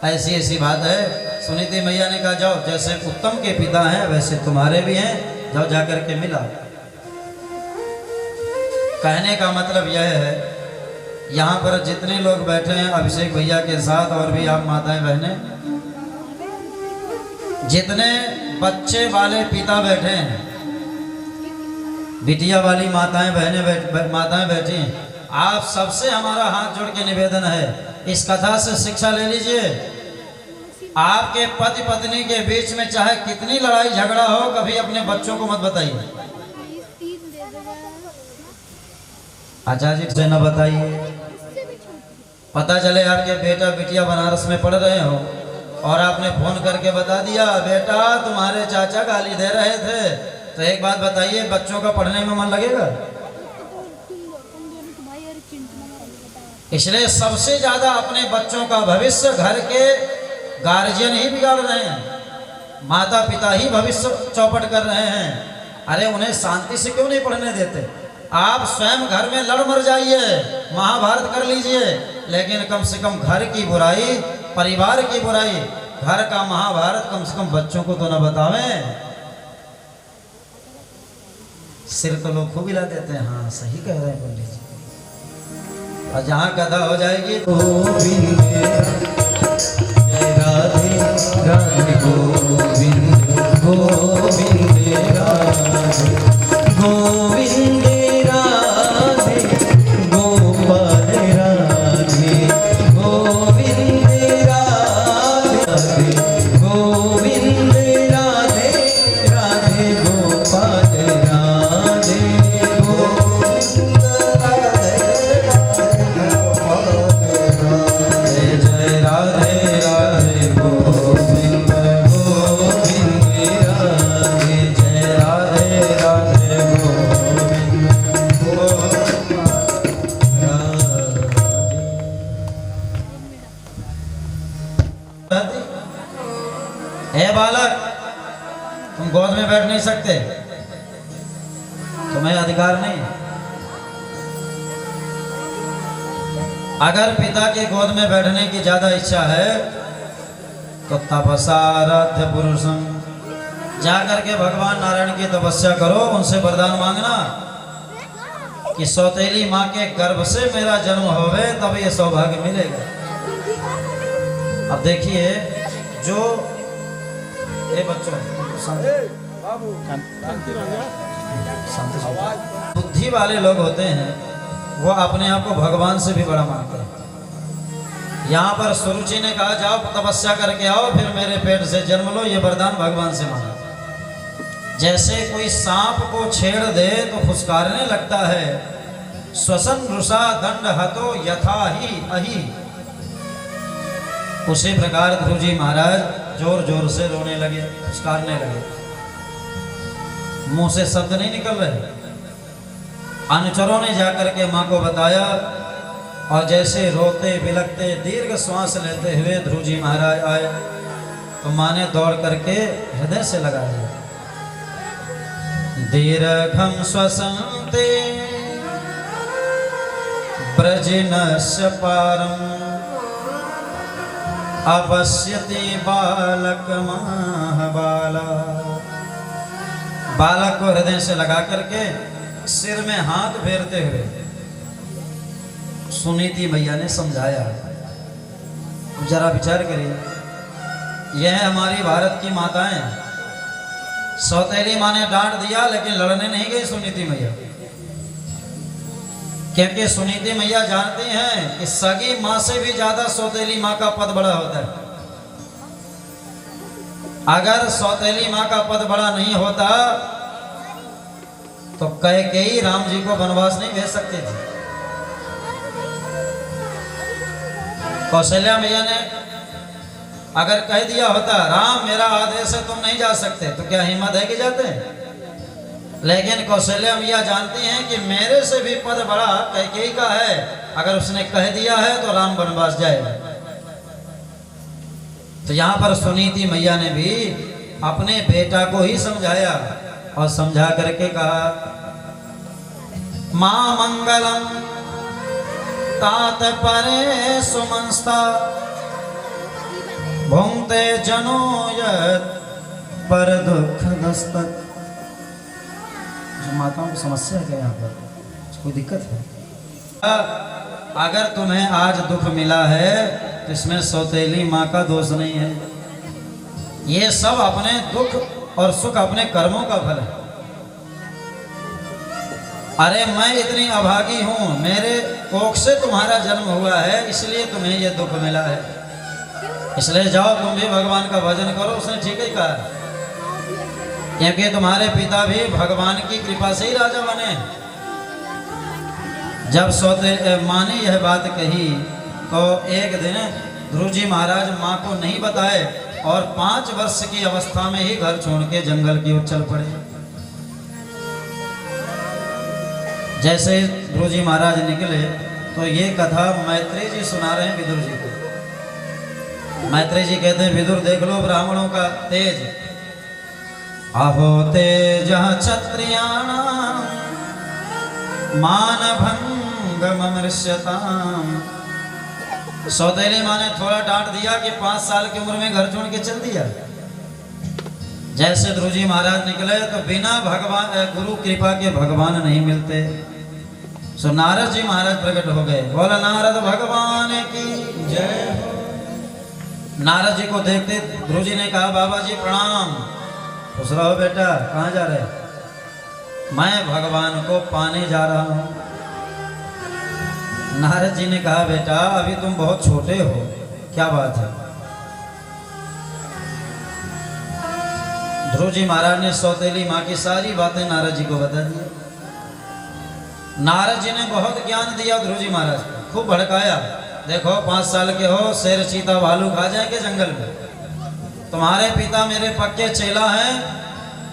ऐसी ऐसी बात है। सुनीति मैया ने कहा जाओ जैसे उत्तम के पिता हैं वैसे तुम्हारे भी हैं, जाओ जाकर के मिला। कहने का मतलब यह है यहाँ पर जितने लोग बैठे हैं अभिषेक भैया के साथ और भी आप माताएं बहनें, जितने बच्चे वाले पिता बैठे हैं, बिटिया वाली माताएं बहनें माताएं बैठी हैं, आप सबसे हमारा हाथ जोड़ के निवेदन है इस कथा से शिक्षा ले लीजिए। आपके पति पत्नी के बीच में चाहे कितनी लड़ाई झगड़ा हो कभी अपने बच्चों को मत बताइए। आचार्य से न बताइए। पता चले आपके बेटा बिटिया बनारस में पढ़ रहे हो और आपने फोन करके बता दिया बेटा तुम्हारे चाचा गाली दे रहे थे, तो एक बात बताइए बच्चों का पढ़ने में मन लगेगा? इसलिए सबसे ज्यादा अपने बच्चों का भविष्य घर के गार्जियन ही बिगाड़ रहे हैं, माता पिता ही भविष्य चौपट कर रहे हैं। अरे उन्हें शांति से क्यों नहीं पढ़ने देते? आप स्वयं घर में लड़ मर जाइए, महाभारत कर लीजिए, लेकिन कम से कम घर की बुराई, परिवार की बुराई, घर का महाभारत कम से कम बच्चों को तो न बतावें। सिर तो लोग खूब हिला देते हैं। हाँ सही कह रहे हैं पंडित जी। और जहाँ कथा हो जाएगी तो राधे राधे गोविंद गोविंद राधे गोविंद राधे गोपाल राधे गोविंद राधे गोविंद राधे राधे गोपाल राधे गोविंद राधे जय जय राधे राधे गोविंद गोविंद राधे जय राधे राधे गोविंद राधे। हे बालक, तुम गोद में बैठ नहीं सकते, तुम्हें अधिकार नहीं। अगर पिता की गोद में बैठने की ज्यादा इच्छा है तो तपसाराध्य पुरुषम, जाकर के भगवान नारायण की तपस्या करो, उनसे वरदान मांगना कि सौतेली माँ के गर्भ से मेरा जन्म होवे तब ये सौभाग्य मिलेगा। अब देखिए, जो ये बच्चों बुद्धि वाले लोग होते हैं वो अपने आप को भगवान से भी बड़ा मानते हैं। यहाँ पर सुरुचि ने कहा जाओ तपस्या करके आओ फिर मेरे पेट से जन्म लो, ये वरदान भगवान से मांगा। जैसे कोई सांप को छेड़ दे तो फुसकारने लगता है, श्वसन रुषा दंड हतो यथा ही अहि, उसी प्रकार ध्रुव जी महाराज जोर जोर से रोने लगे, फुसकारने लगे, मुंह से शब्द नहीं निकल रहे। अनुचरों ने जाकर के माँ को बताया और जैसे रोते बिलखते दीर्घ श्वास लेते हुए ध्रुव जी महाराज आए तो माँ ने दौड़ करके हृदय से लगा दिया। दीर्घम श्वसन्ते ब्रजनस्य पारम अवश्यति बालक महाबाला। बालक को हृदय से लगा करके सिर में हाथ फेरते हुए सुनीति मैया ने समझाया। जरा विचार करिए, यह हमारी भारत की माताएं, सौतेली माँ ने डांट दिया लेकिन लड़ने नहीं गई सुनीति मैया, क्योंकि सुनीति मैया जानती हैं कि सगी माँ से भी ज्यादा सौतेली माँ का पद बड़ा होता है। अगर सौतेली माँ का पद बड़ा नहीं होता तो कैकेयी राम जी को वनवास नहीं भेज सकती थी। कौशल्या मैया ने अगर कह दिया होता राम मेरा आदेश है तुम नहीं जा सकते, तो क्या हिम्मत है कि जाते हैं? लेकिन कौशल्या मैया जानती हैं कि मेरे से भी पद बड़ा कैकेयी का है, अगर उसने कह दिया है तो राम वनवास जाएगा। तो यहाँ पर सुनीति मैया ने भी अपने बेटा को ही समझाया और समझा करके कहा मां मंगलम तात परे सुमंस्ता भुंक्ते जनो यत् पर दुख दस्तक। जो माताओं की समस्या है यहाँ पर, कोई दिक्कत है? अगर तुम्हें आज दुख मिला है तो इसमें सौतेली माँ का दोष नहीं है, ये सब अपने दुख और सुख अपने कर्मों का फल है। अरे मैं इतनी अभागी हूं, मेरे कोख से तुम्हारा जन्म हुआ है इसलिए तुम्हें यह दुख मिला है, इसलिए जाओ तुम भी भगवान का भजन करो। उसने ठीक ही कहा, क्योंकि तुम्हारे पिता भी भगवान की कृपा से ही राजा बने। जब माँ ने यह बात कही तो एक दिन ध्रुव जी महाराज माँ को नहीं बताए और 5 वर्ष की अवस्था में ही घर छोड़ के जंगल की ओर चल पड़े। जैसे ध्रुव जी महाराज निकले तो ये कथा मैत्रेय जी सुना रहे हैं विदुर जी को। मैत्रेय जी कहते हैं विदुर देख लो ब्राह्मणों का तेज, अहो तेज क्षत्रियाणाम मानभंगममृष्यताम। सौतेली माँ ने थोड़ा डांट दिया कि 5 साल की उम्र में घर छोड़ के चल दिया। जैसे ध्रुव जी महाराज निकले तो बिना भगवान गुरु कृपा के भगवान नहीं मिलते। सो नारद जी महाराज प्रकट हो गए, बोला नारद भगवान की जय हो। नारद जी को देखते ध्रुव जी ने कहा बाबा जी प्रणाम। खुश रहो बेटा, कहाँ जा रहे? मैं भगवान को पाने जा रहा हूं। नारद जी ने कहा बेटा अभी तुम बहुत छोटे हो, क्या बात है? ध्रुव जी महाराज ने सौतेली माँ की सारी बातें नारद जी को बता दी। नारद जी ने बहुत ज्ञान दिया ध्रुव जी महाराज को, खूब भड़काया। देखो 5 साल के हो, शेर चीता भालू खा जाएंगे जंगल में, तुम्हारे पिता मेरे पक्के चेला हैं।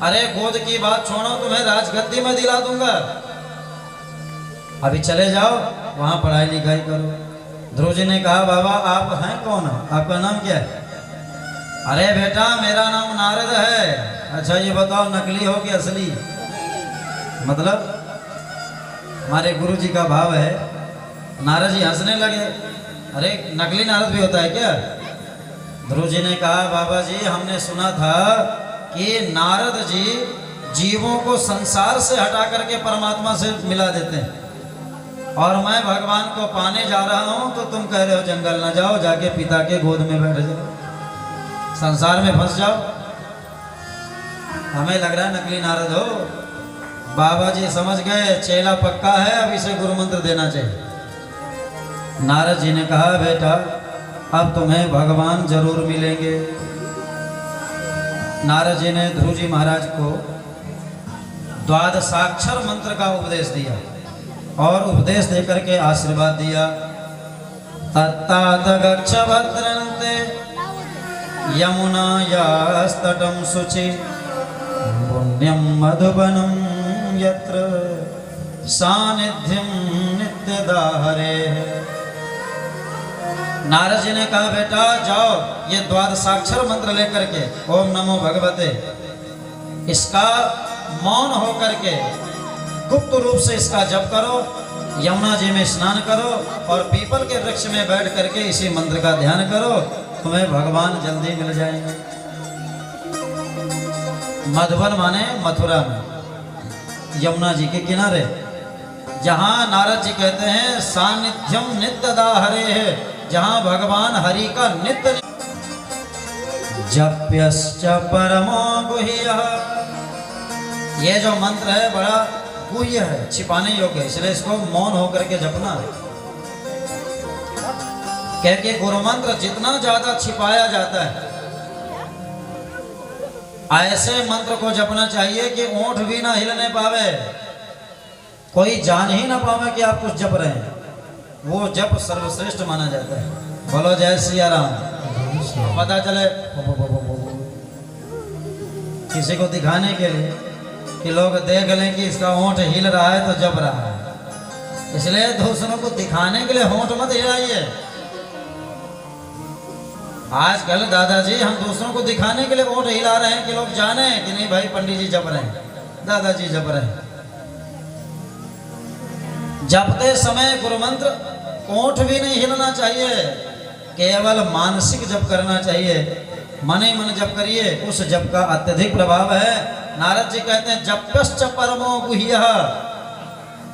अरे गोद की बात छोड़ो, तुम्हें राजगद्दी में दिला दूंगा, अभी चले जाओ वहां पढ़ाई लिखाई करो। ध्रुव जी ने कहा बाबा आप हैं कौन, आपका नाम क्या है? अरे बेटा मेरा नाम नारद है। अच्छा ये बताओ नकली हो कि असली? मतलब हमारे गुरु जी का भाव है। नारद जी हंसने लगे, अरे नकली नारद भी होता है क्या? ध्रुव जी ने कहा बाबा जी हमने सुना था कि नारद जी जीवों को संसार से हटा करके परमात्मा से मिला देते हैं, और मैं भगवान को पाने जा रहा हूं तो तुम कह रहे हो जंगल ना जाओ, जाके पिता के गोद में बैठ जाओ, संसार में फंस जाओ। हमें लग रहा है नकली नारद हो। बाबा जी समझ गए चेला पक्का है, अब इसे गुरु मंत्र देना चाहिए। नारद जी ने कहा बेटा अब तुम्हें भगवान जरूर मिलेंगे। नारद जी ने ध्रुव जी महाराज को द्वादशाक्षर मंत्र का उपदेश दिया और उपदेश देकर के आशीर्वाद दिया। तत्तात गच्छ भद्रन्ते यमुनायास्तटं शुचि पुण्यं मधुबनं यत्र सानिध्यं नित्यदा हरेः। नारद जी ने कहा बेटा जाओ ये द्वादशाक्षर मंत्र लेकर के ओम नमो भगवते, इसका मौन होकर के गुप्त रूप से इसका जप करो, यमुना जी में स्नान करो और पीपल के वृक्ष में बैठ करके इसी मंत्र का ध्यान करो, तुम्हें भगवान जल्दी मिल जाएंगे। मधुबन माने मथुरा में, यमुना जी के किनारे, जहां नारद जी कहते हैं सानिध्यम नित्यदा हरे है, जहां भगवान हरि का नित्य जप्यश्च परमो गुह्यः। ये जो मंत्र है बड़ा गुह्य है, छिपाने योग्य है, इसलिए इसको मौन होकर के जपना है। क्योंकि गुरु मंत्र जितना ज्यादा छिपाया जाता है, ऐसे मंत्र को जपना चाहिए कि ओंठ भी ना हिलने पावे, कोई जान ही ना पावे कि आप कुछ जप रहे हैं, वो जप सर्वश्रेष्ठ माना जाता है। बोलो जय सिया राम। पता चले किसी को दिखाने के लिए कि लोग देख लें कि इसका होंठ हिल रहा है तो जप रहा है, इसलिए दूसरों को दिखाने के लिए होंठ मत हिलाइए। आजकल दादाजी हम दूसरों को दिखाने के लिए होंठ हिला रहे हैं कि लोग जाने कि नहीं भाई पंडित जी जप रहे हैं, दादाजी जप रहे हैं। जपते समय गुरु मंत्र ओंठ भी नहीं हिलना चाहिए, केवल मानसिक जप करना चाहिए, मन ही मन जप करिए, उस जप का अत्यधिक प्रभाव है। नारद जी कहते हैं जप्यश्च परमो गुह्यः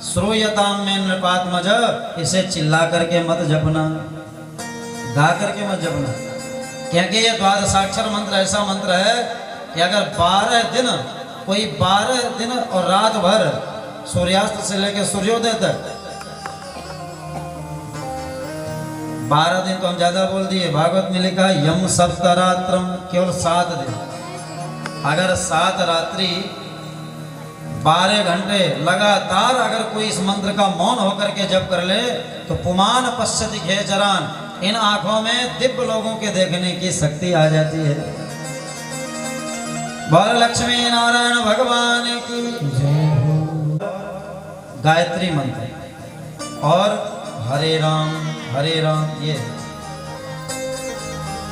श्रूयताम में नृपात्मज, इसे चिल्ला करके मत जपना, गा करके मत जपना, क्योंकि ये द्वादशाक्षर मंत्र ऐसा मंत्र है कि अगर 12 दिन, कोई 12 दिन और रात भर सूर्यास्त से लेकर सूर्योदय तक, 12 दिन तो हम ज्यादा बोल दिए, भागवत में लिखा यम सप्तरात्रम, केवल 7 दिन, अगर 7 रात्रि 12 घंटे लगातार अगर कोई इस मंत्र का मौन होकर के जप कर ले तो पुमान पश्यति खेचरान, इन आंखों में दिव्य लोगों के देखने की शक्ति आ जाती है। बोल लक्ष्मी नारायण भगवान की जय हो। गायत्री मंत्र और हरे राम, ये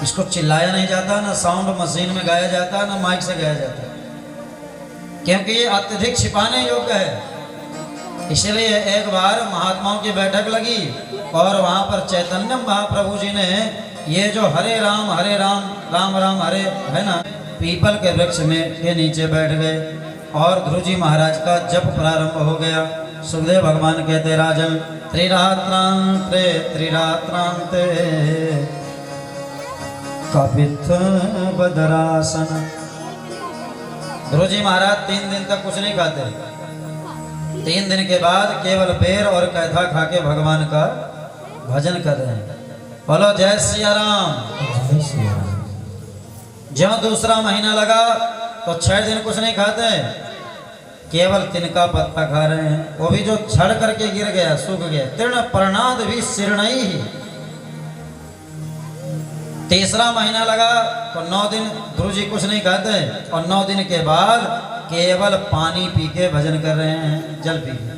इसको चिल्लाया नहीं जाता, ना साउंड मशीन में गाया जाता, ना माइक से गाया जाता, क्योंकि ये अत्यधिक छिपाने योग्य है। इसलिए एक बार महात्माओं की बैठक लगी और वहां पर चैतन्य महाप्रभु जी ने ये जो हरे राम राम राम हरे है ना, पीपल के वृक्ष में के नीचे बैठ गए और ध्रुव जी महाराज का जप प्रारंभ हो गया। सुखदेव भगवान कहते राजन त्रिरात्रांते कपित बदरासन। ध्रुव जी महाराज 3 दिन तक कुछ नहीं खाते। 3 दिन के बाद केवल बेर और कैथा खा के भगवान का भजन कर रहे हैं। बोलो जय सिया राम। जय श्री राम। ज्यों दूसरा महीना लगा तो 6 दिन कुछ नहीं खाते, केवल तिनका पत्ता खा रहे हैं, वो भी जो झड़ करके गिर गया, सूख गया। तृण प्रणाद भी शिरणई ही। तीसरा महीना लगा तो 9 दिन ध्रुव जी कुछ नहीं खाते, और 9 दिन के बाद केवल पानी पी के भजन कर रहे हैं, जल पी के।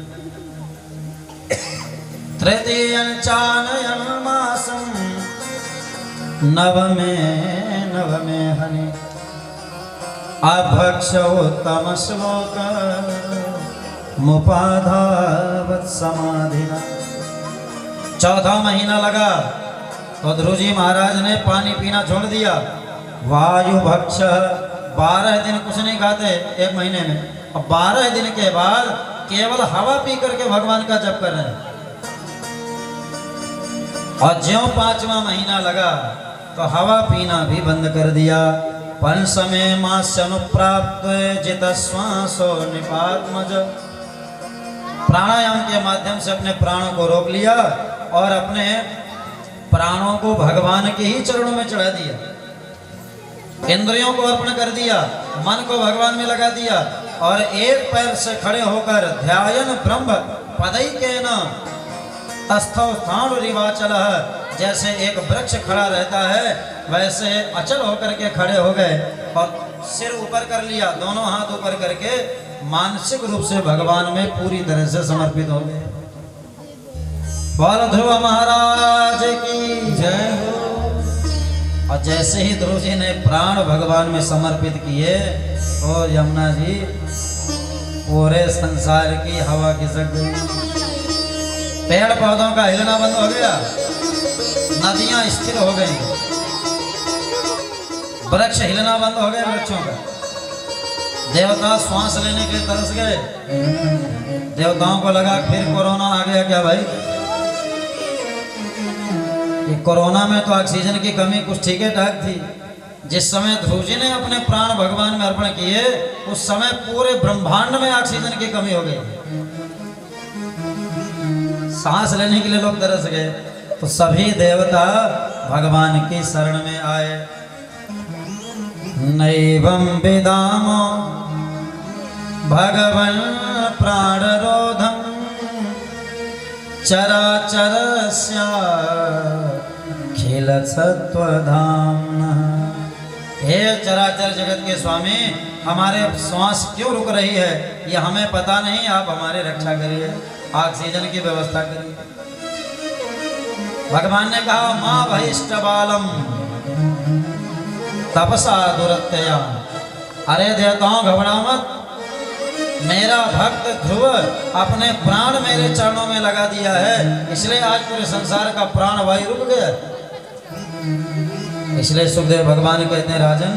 तृतीयं चानयं मासं नवमे हनि अभक्षोत्तम श्लोक मुपाधावत् समाधिना। 14 महीना लगा तो ध्रुव जी महाराज ने पानी पीना छोड़ दिया। वायु भक्ष 12 दिन कुछ नहीं खाते 1 महीने में, और 12 दिन के बाद केवल हवा पी करके भगवान का जप कर रहे हैं। और ज्यों 5वां महीना लगा तो हवा पीना भी बंद कर दिया। पंचमे मास्यनुप्राप्त जित श्वासो निपात्मज। प्राणायाम के माध्यम से अपने प्राणों को रोक लिया और अपने प्राणों को भगवान के ही चरणों में चढ़ा दिया। इंद्रियों को अर्पण कर दिया, मन को भगवान में लगा दिया, और एक पैर से खड़े होकर ध्यायन ब्रह्म पदैकेन तस्थौ स्थाणु रिवाचल। जैसे एक वृक्ष खड़ा रहता है वैसे अचल होकर के खड़े हो गए और सिर ऊपर कर लिया, दोनों हाथ ऊपर करके मानसिक रूप से भगवान में पूरी तरह से समर्पित हो गए। बोल ध्रुव महाराज की जय हो। और जैसे ही ध्रुव जी ने प्राण भगवान में समर्पित किए और यमुना जी पूरे संसार की हवा खिसक गई। पेड़ पौधों का हिलना बंद हो गया, नदियां स्थिर हो गई, वृक्ष हिलना बंद हो गए वृक्षों का। देवता श्वास लेने के लिए तरस गए। देवताओं को लगा फिर कोरोना आ गया क्या भाई? ये कोरोना में तो ऑक्सीजन की कमी कुछ ठीक ठाक थी। जिस समय ध्रुव जी ने अपने प्राण भगवान में अर्पण किए उस समय पूरे ब्रह्मांड में ऑक्सीजन की कमी हो गई। सांस लेने के लिए लोग तरस गए, तो सभी देवता भगवान की शरण में आए। नैवं विदाम भगवन् प्राणरोधं चराचरस्याखिल सत्वधाम्नः। हे चराचर जगत के स्वामी, हमारे श्वास क्यों रुक रही है ये हमें पता नहीं, आप हमारी रक्षा करिए, ऑक्सीजन की व्यवस्था करिए। भगवान ने कहा मां भयिष्ठ बालम तपसा दुरत्यया। अरे देवताओं घबरा मत, मेरा भक्त ध्रुव अपने प्राण मेरे चरणों में लगा दिया है, इसलिए आज पूरे संसार का प्राण वायु रुक गया। इसलिए सुखदेव भगवान कहते हैं राजन,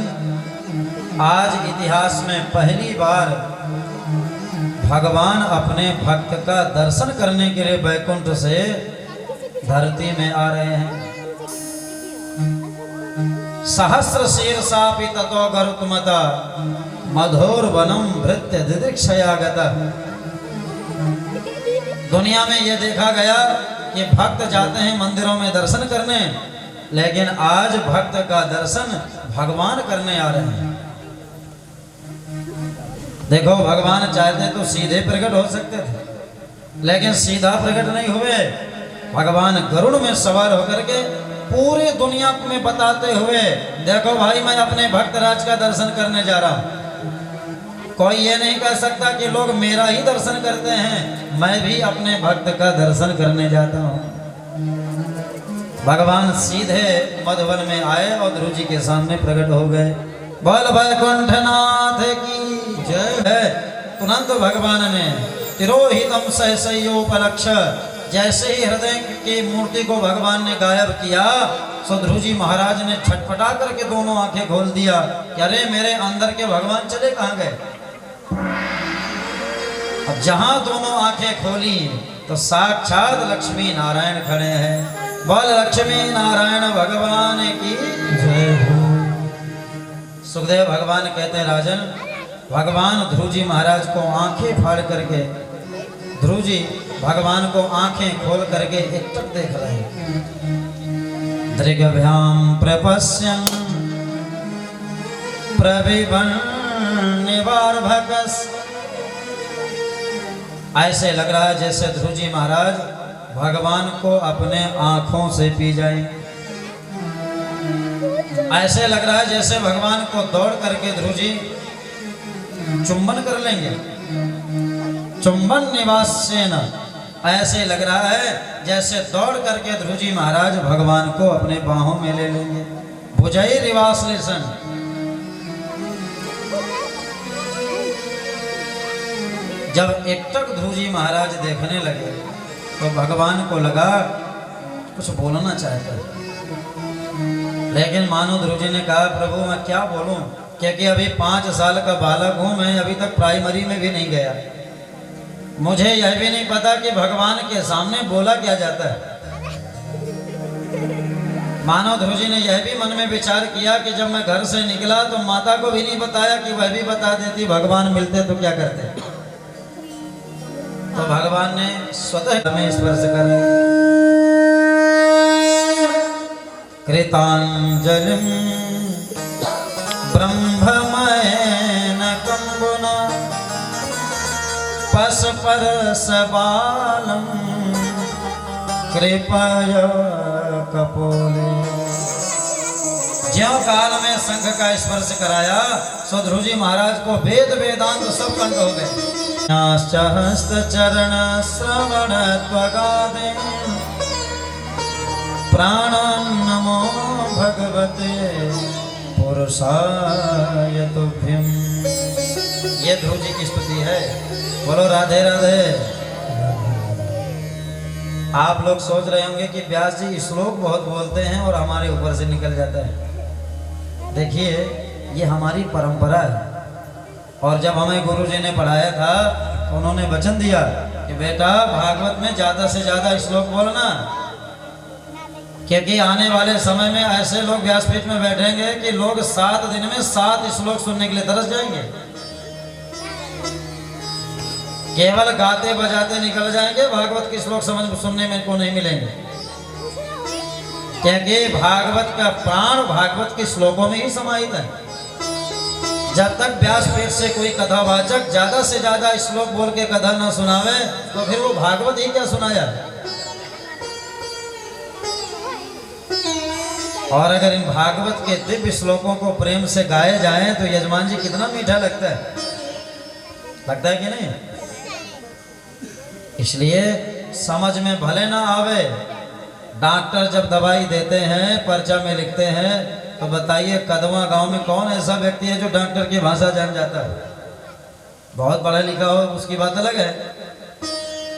आज इतिहास में पहली बार भगवान अपने भक्त का दर्शन करने के लिए वैकुंठ से धरती में आ रहे हैं। सहस्र शीर्षापि ततो गरुत्मता मधुर वनम भृत्य दिदृक्षयागत। दुनिया में यह देखा गया कि भक्त जाते हैं मंदिरों में दर्शन करने, लेकिन आज भक्त का दर्शन भगवान करने आ रहे हैं। देखो भगवान चाहते तो सीधे प्रकट हो सकते थे, लेकिन सीधा प्रकट नहीं हुए। भगवान गरुड़ में सवार होकर के पूरी दुनिया में बताते हुए, देखो भाई मैं अपने भक्त राज का दर्शन करने जा रहा हूं। कोई ये नहीं कह सकता कि लोग मेरा ही दर्शन करते हैं, मैं भी अपने भक्त का दर्शन करने जाता हूं। भगवान सीधे मधुवन में आए और ध्रुव जी के सामने प्रकट हो गए। बोल वैकुंठनाथ की जय है। तुरंत भगवान ने तिरोहितम सहसयोपलक्ष, जैसे ही हृदय की मूर्ति को भगवान ने गायब किया, सो ध्रुव जी महाराज ने छटपटा करके दोनों आंखें खोल दिया कि अरे मेरे अंदर के भगवान चले कहाँ गए। अब जहां दोनों आंखें खोली तो साक्षात लक्ष्मी नारायण खड़े हैं। बोल लक्ष्मी नारायण भगवान की जय हो। सुखदेव भगवान कहते हैं राजन, भगवान ध्रुव जी महाराज को आंखें फाड़ करके, ध्रुव जी भगवान को आंखें खोल करके एकटक देख रहे हैं। दृग्भ्याम प्रपश्यन् प्रविवन्निवार्भकस्, ऐसे लग रहा है जैसे ध्रुव जी महाराज भगवान को अपने आंखों से पी जाए। ऐसे लग रहा है जैसे भगवान को दौड़ करके ध्रुव जी चुंबन कर लेंगे। चुंबन निवासेन, ऐसे लग रहा है जैसे दौड़ करके ध्रुव जी महाराज भगवान को अपने बाहों में ले लेंगे। भुजई रिवासलेशन, जब एकटक ध्रुव जी महाराज देखने लगे तो भगवान को लगा कुछ बोलना चाहता है, लेकिन मानो ध्रुव जी ने कहा प्रभु मैं क्या बोलूं, क्योंकि अभी 5 साल का बालक हूं, मैं अभी तक प्राइमरी में भी नहीं गया, मुझे यह भी नहीं पता कि भगवान के सामने बोला क्या जाता है। मानो ध्रुव जी ने यह भी मन में विचार किया कि जब मैं घर से निकला तो माता को भी नहीं बताया कि वह भी बता देती, भगवान मिलते तो क्या करते। तो भगवान ने स्वतः हमें स्पर्श कर कृतांजलिं ब्रह्ममयेन कंबुना पशपरशबालं कृपया कपोले। ज्यों काल में शंख का स्पर्श कराया सो ध्रुव जी महाराज को वेद वेदांत सब कंठ हो गए। हस्त चरण श्रवण त्वगादे प्राण नमो भगवते पुरुषाय तुभ्यं। ये ध्रुव जी की स्तुति है। बोलो राधे राधे। आप लोग सोच रहे होंगे कि व्यास जी श्लोक बहुत बोलते हैं और हमारे ऊपर से निकल जाता है। देखिए ये हमारी परंपरा है, और जब हमें गुरु जी ने पढ़ाया था तो उन्होंने वचन दिया कि बेटा भागवत में ज्यादा से ज्यादा श्लोक बोलना, क्योंकि आने वाले समय में ऐसे लोग व्यासपीठ में बैठेंगे कि लोग 7 दिन में 7 श्लोक सुनने के लिए तरस जाएंगे। केवल गाते बजाते निकल जाएंगे, भागवत के श्लोक समझ सुनने में को नहीं मिलेंगे, क्योंकि भागवत का प्राण भागवत के श्लोकों में ही समाहित है। जब तक व्यासपीठ से कोई कथावाचक ज्यादा से ज्यादा श्लोक बोल के कथा न सुनावे तो फिर वो भागवत ही क्या सुनाया। और अगर इन भागवत के दिव्य श्लोकों को प्रेम से गाए जाएं तो यजमान जी कितना मीठा लगता है कि नहीं। इसलिए समझ में भले ना आवे, डॉक्टर जब दवाई देते हैं पर्चा में लिखते हैं तो बताइए कदवा गांव में कौन ऐसा व्यक्ति है जो डॉक्टर की भाषा जान जाता है। बहुत पढ़ा लिखा हो उसकी बात अलग है।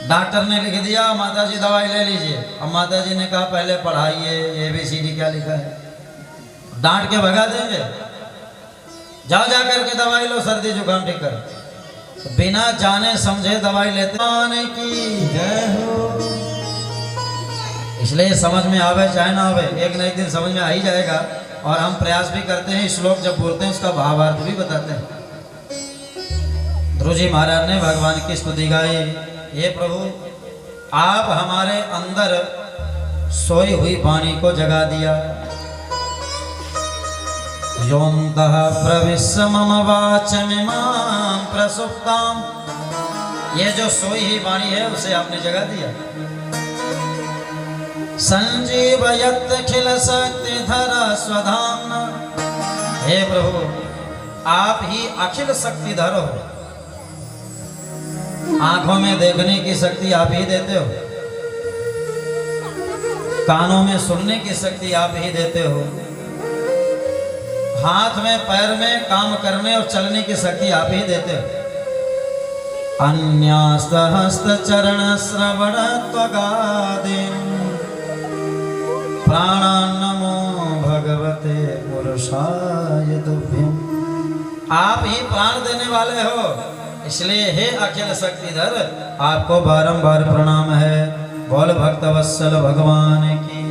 डॉक्टर ने लिख दिया माता जी दवाई ले लीजिए, अब माता जी ने कहा पहले पढ़ाइए ABCD क्या लिखा है, डांट के भगा देंगे। जाओ जा करके दवाई लो, सर्दी जुकाम ठीक कर। बिना जाने समझे दवाई लेते आने की जय हो। इसलिए समझ में आवे चाहे ना आवे, एक न एक दिन समझ में आ ही जाएगा। और हम प्रयास भी करते हैं, श्लोक जब बोलते हैं उसका भावार्थ भी बताते हैं। ध्रुव जी महाराज ने भगवान की स्तुति गाई। हे प्रभु आप हमारे अंदर सोई हुई वाणी को जगा दिया। योऽन्तः प्रविश्य मम वाचमिमां प्रसुप्तां, ये जो सोई हुई वाणी है उसे आपने जगा दिया। संजीवयत्यखिल शक्तिधर स्वधाम्ना, हे प्रभु आप ही अखिल शक्तिधर हो। आंखों में देखने की शक्ति आप ही देते हो, कानों में सुनने की शक्ति आप ही देते हो, हाथ में पैर में काम करने और चलने की शक्ति आप ही देते हो। अन्यास्त हस्त चरण श्रवण त्वगादीन् प्राणान् नमो भगवते पुरुषाय तुभ्यं। आप ही प्राण देने वाले हो, इसलिए हे अखिल शक्तिधर आपको बारंबार प्रणाम है। बोल भक्तवत्सल भगवान की।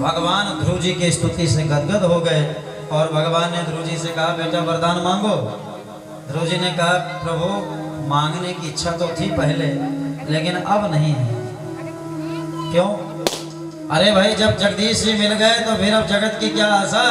भगवान ध्रुव जी की स्तुति से गदगद हो गए और भगवान ने ध्रुव जी से कहा बेटा वरदान मांगो। ध्रुव जी ने कहा प्रभु मांगने की इच्छा तो थी पहले, लेकिन अब नहीं है। क्यों? अरे भाई जब जगदीश जी मिल गए तो फिर अब जगत की क्या आशा।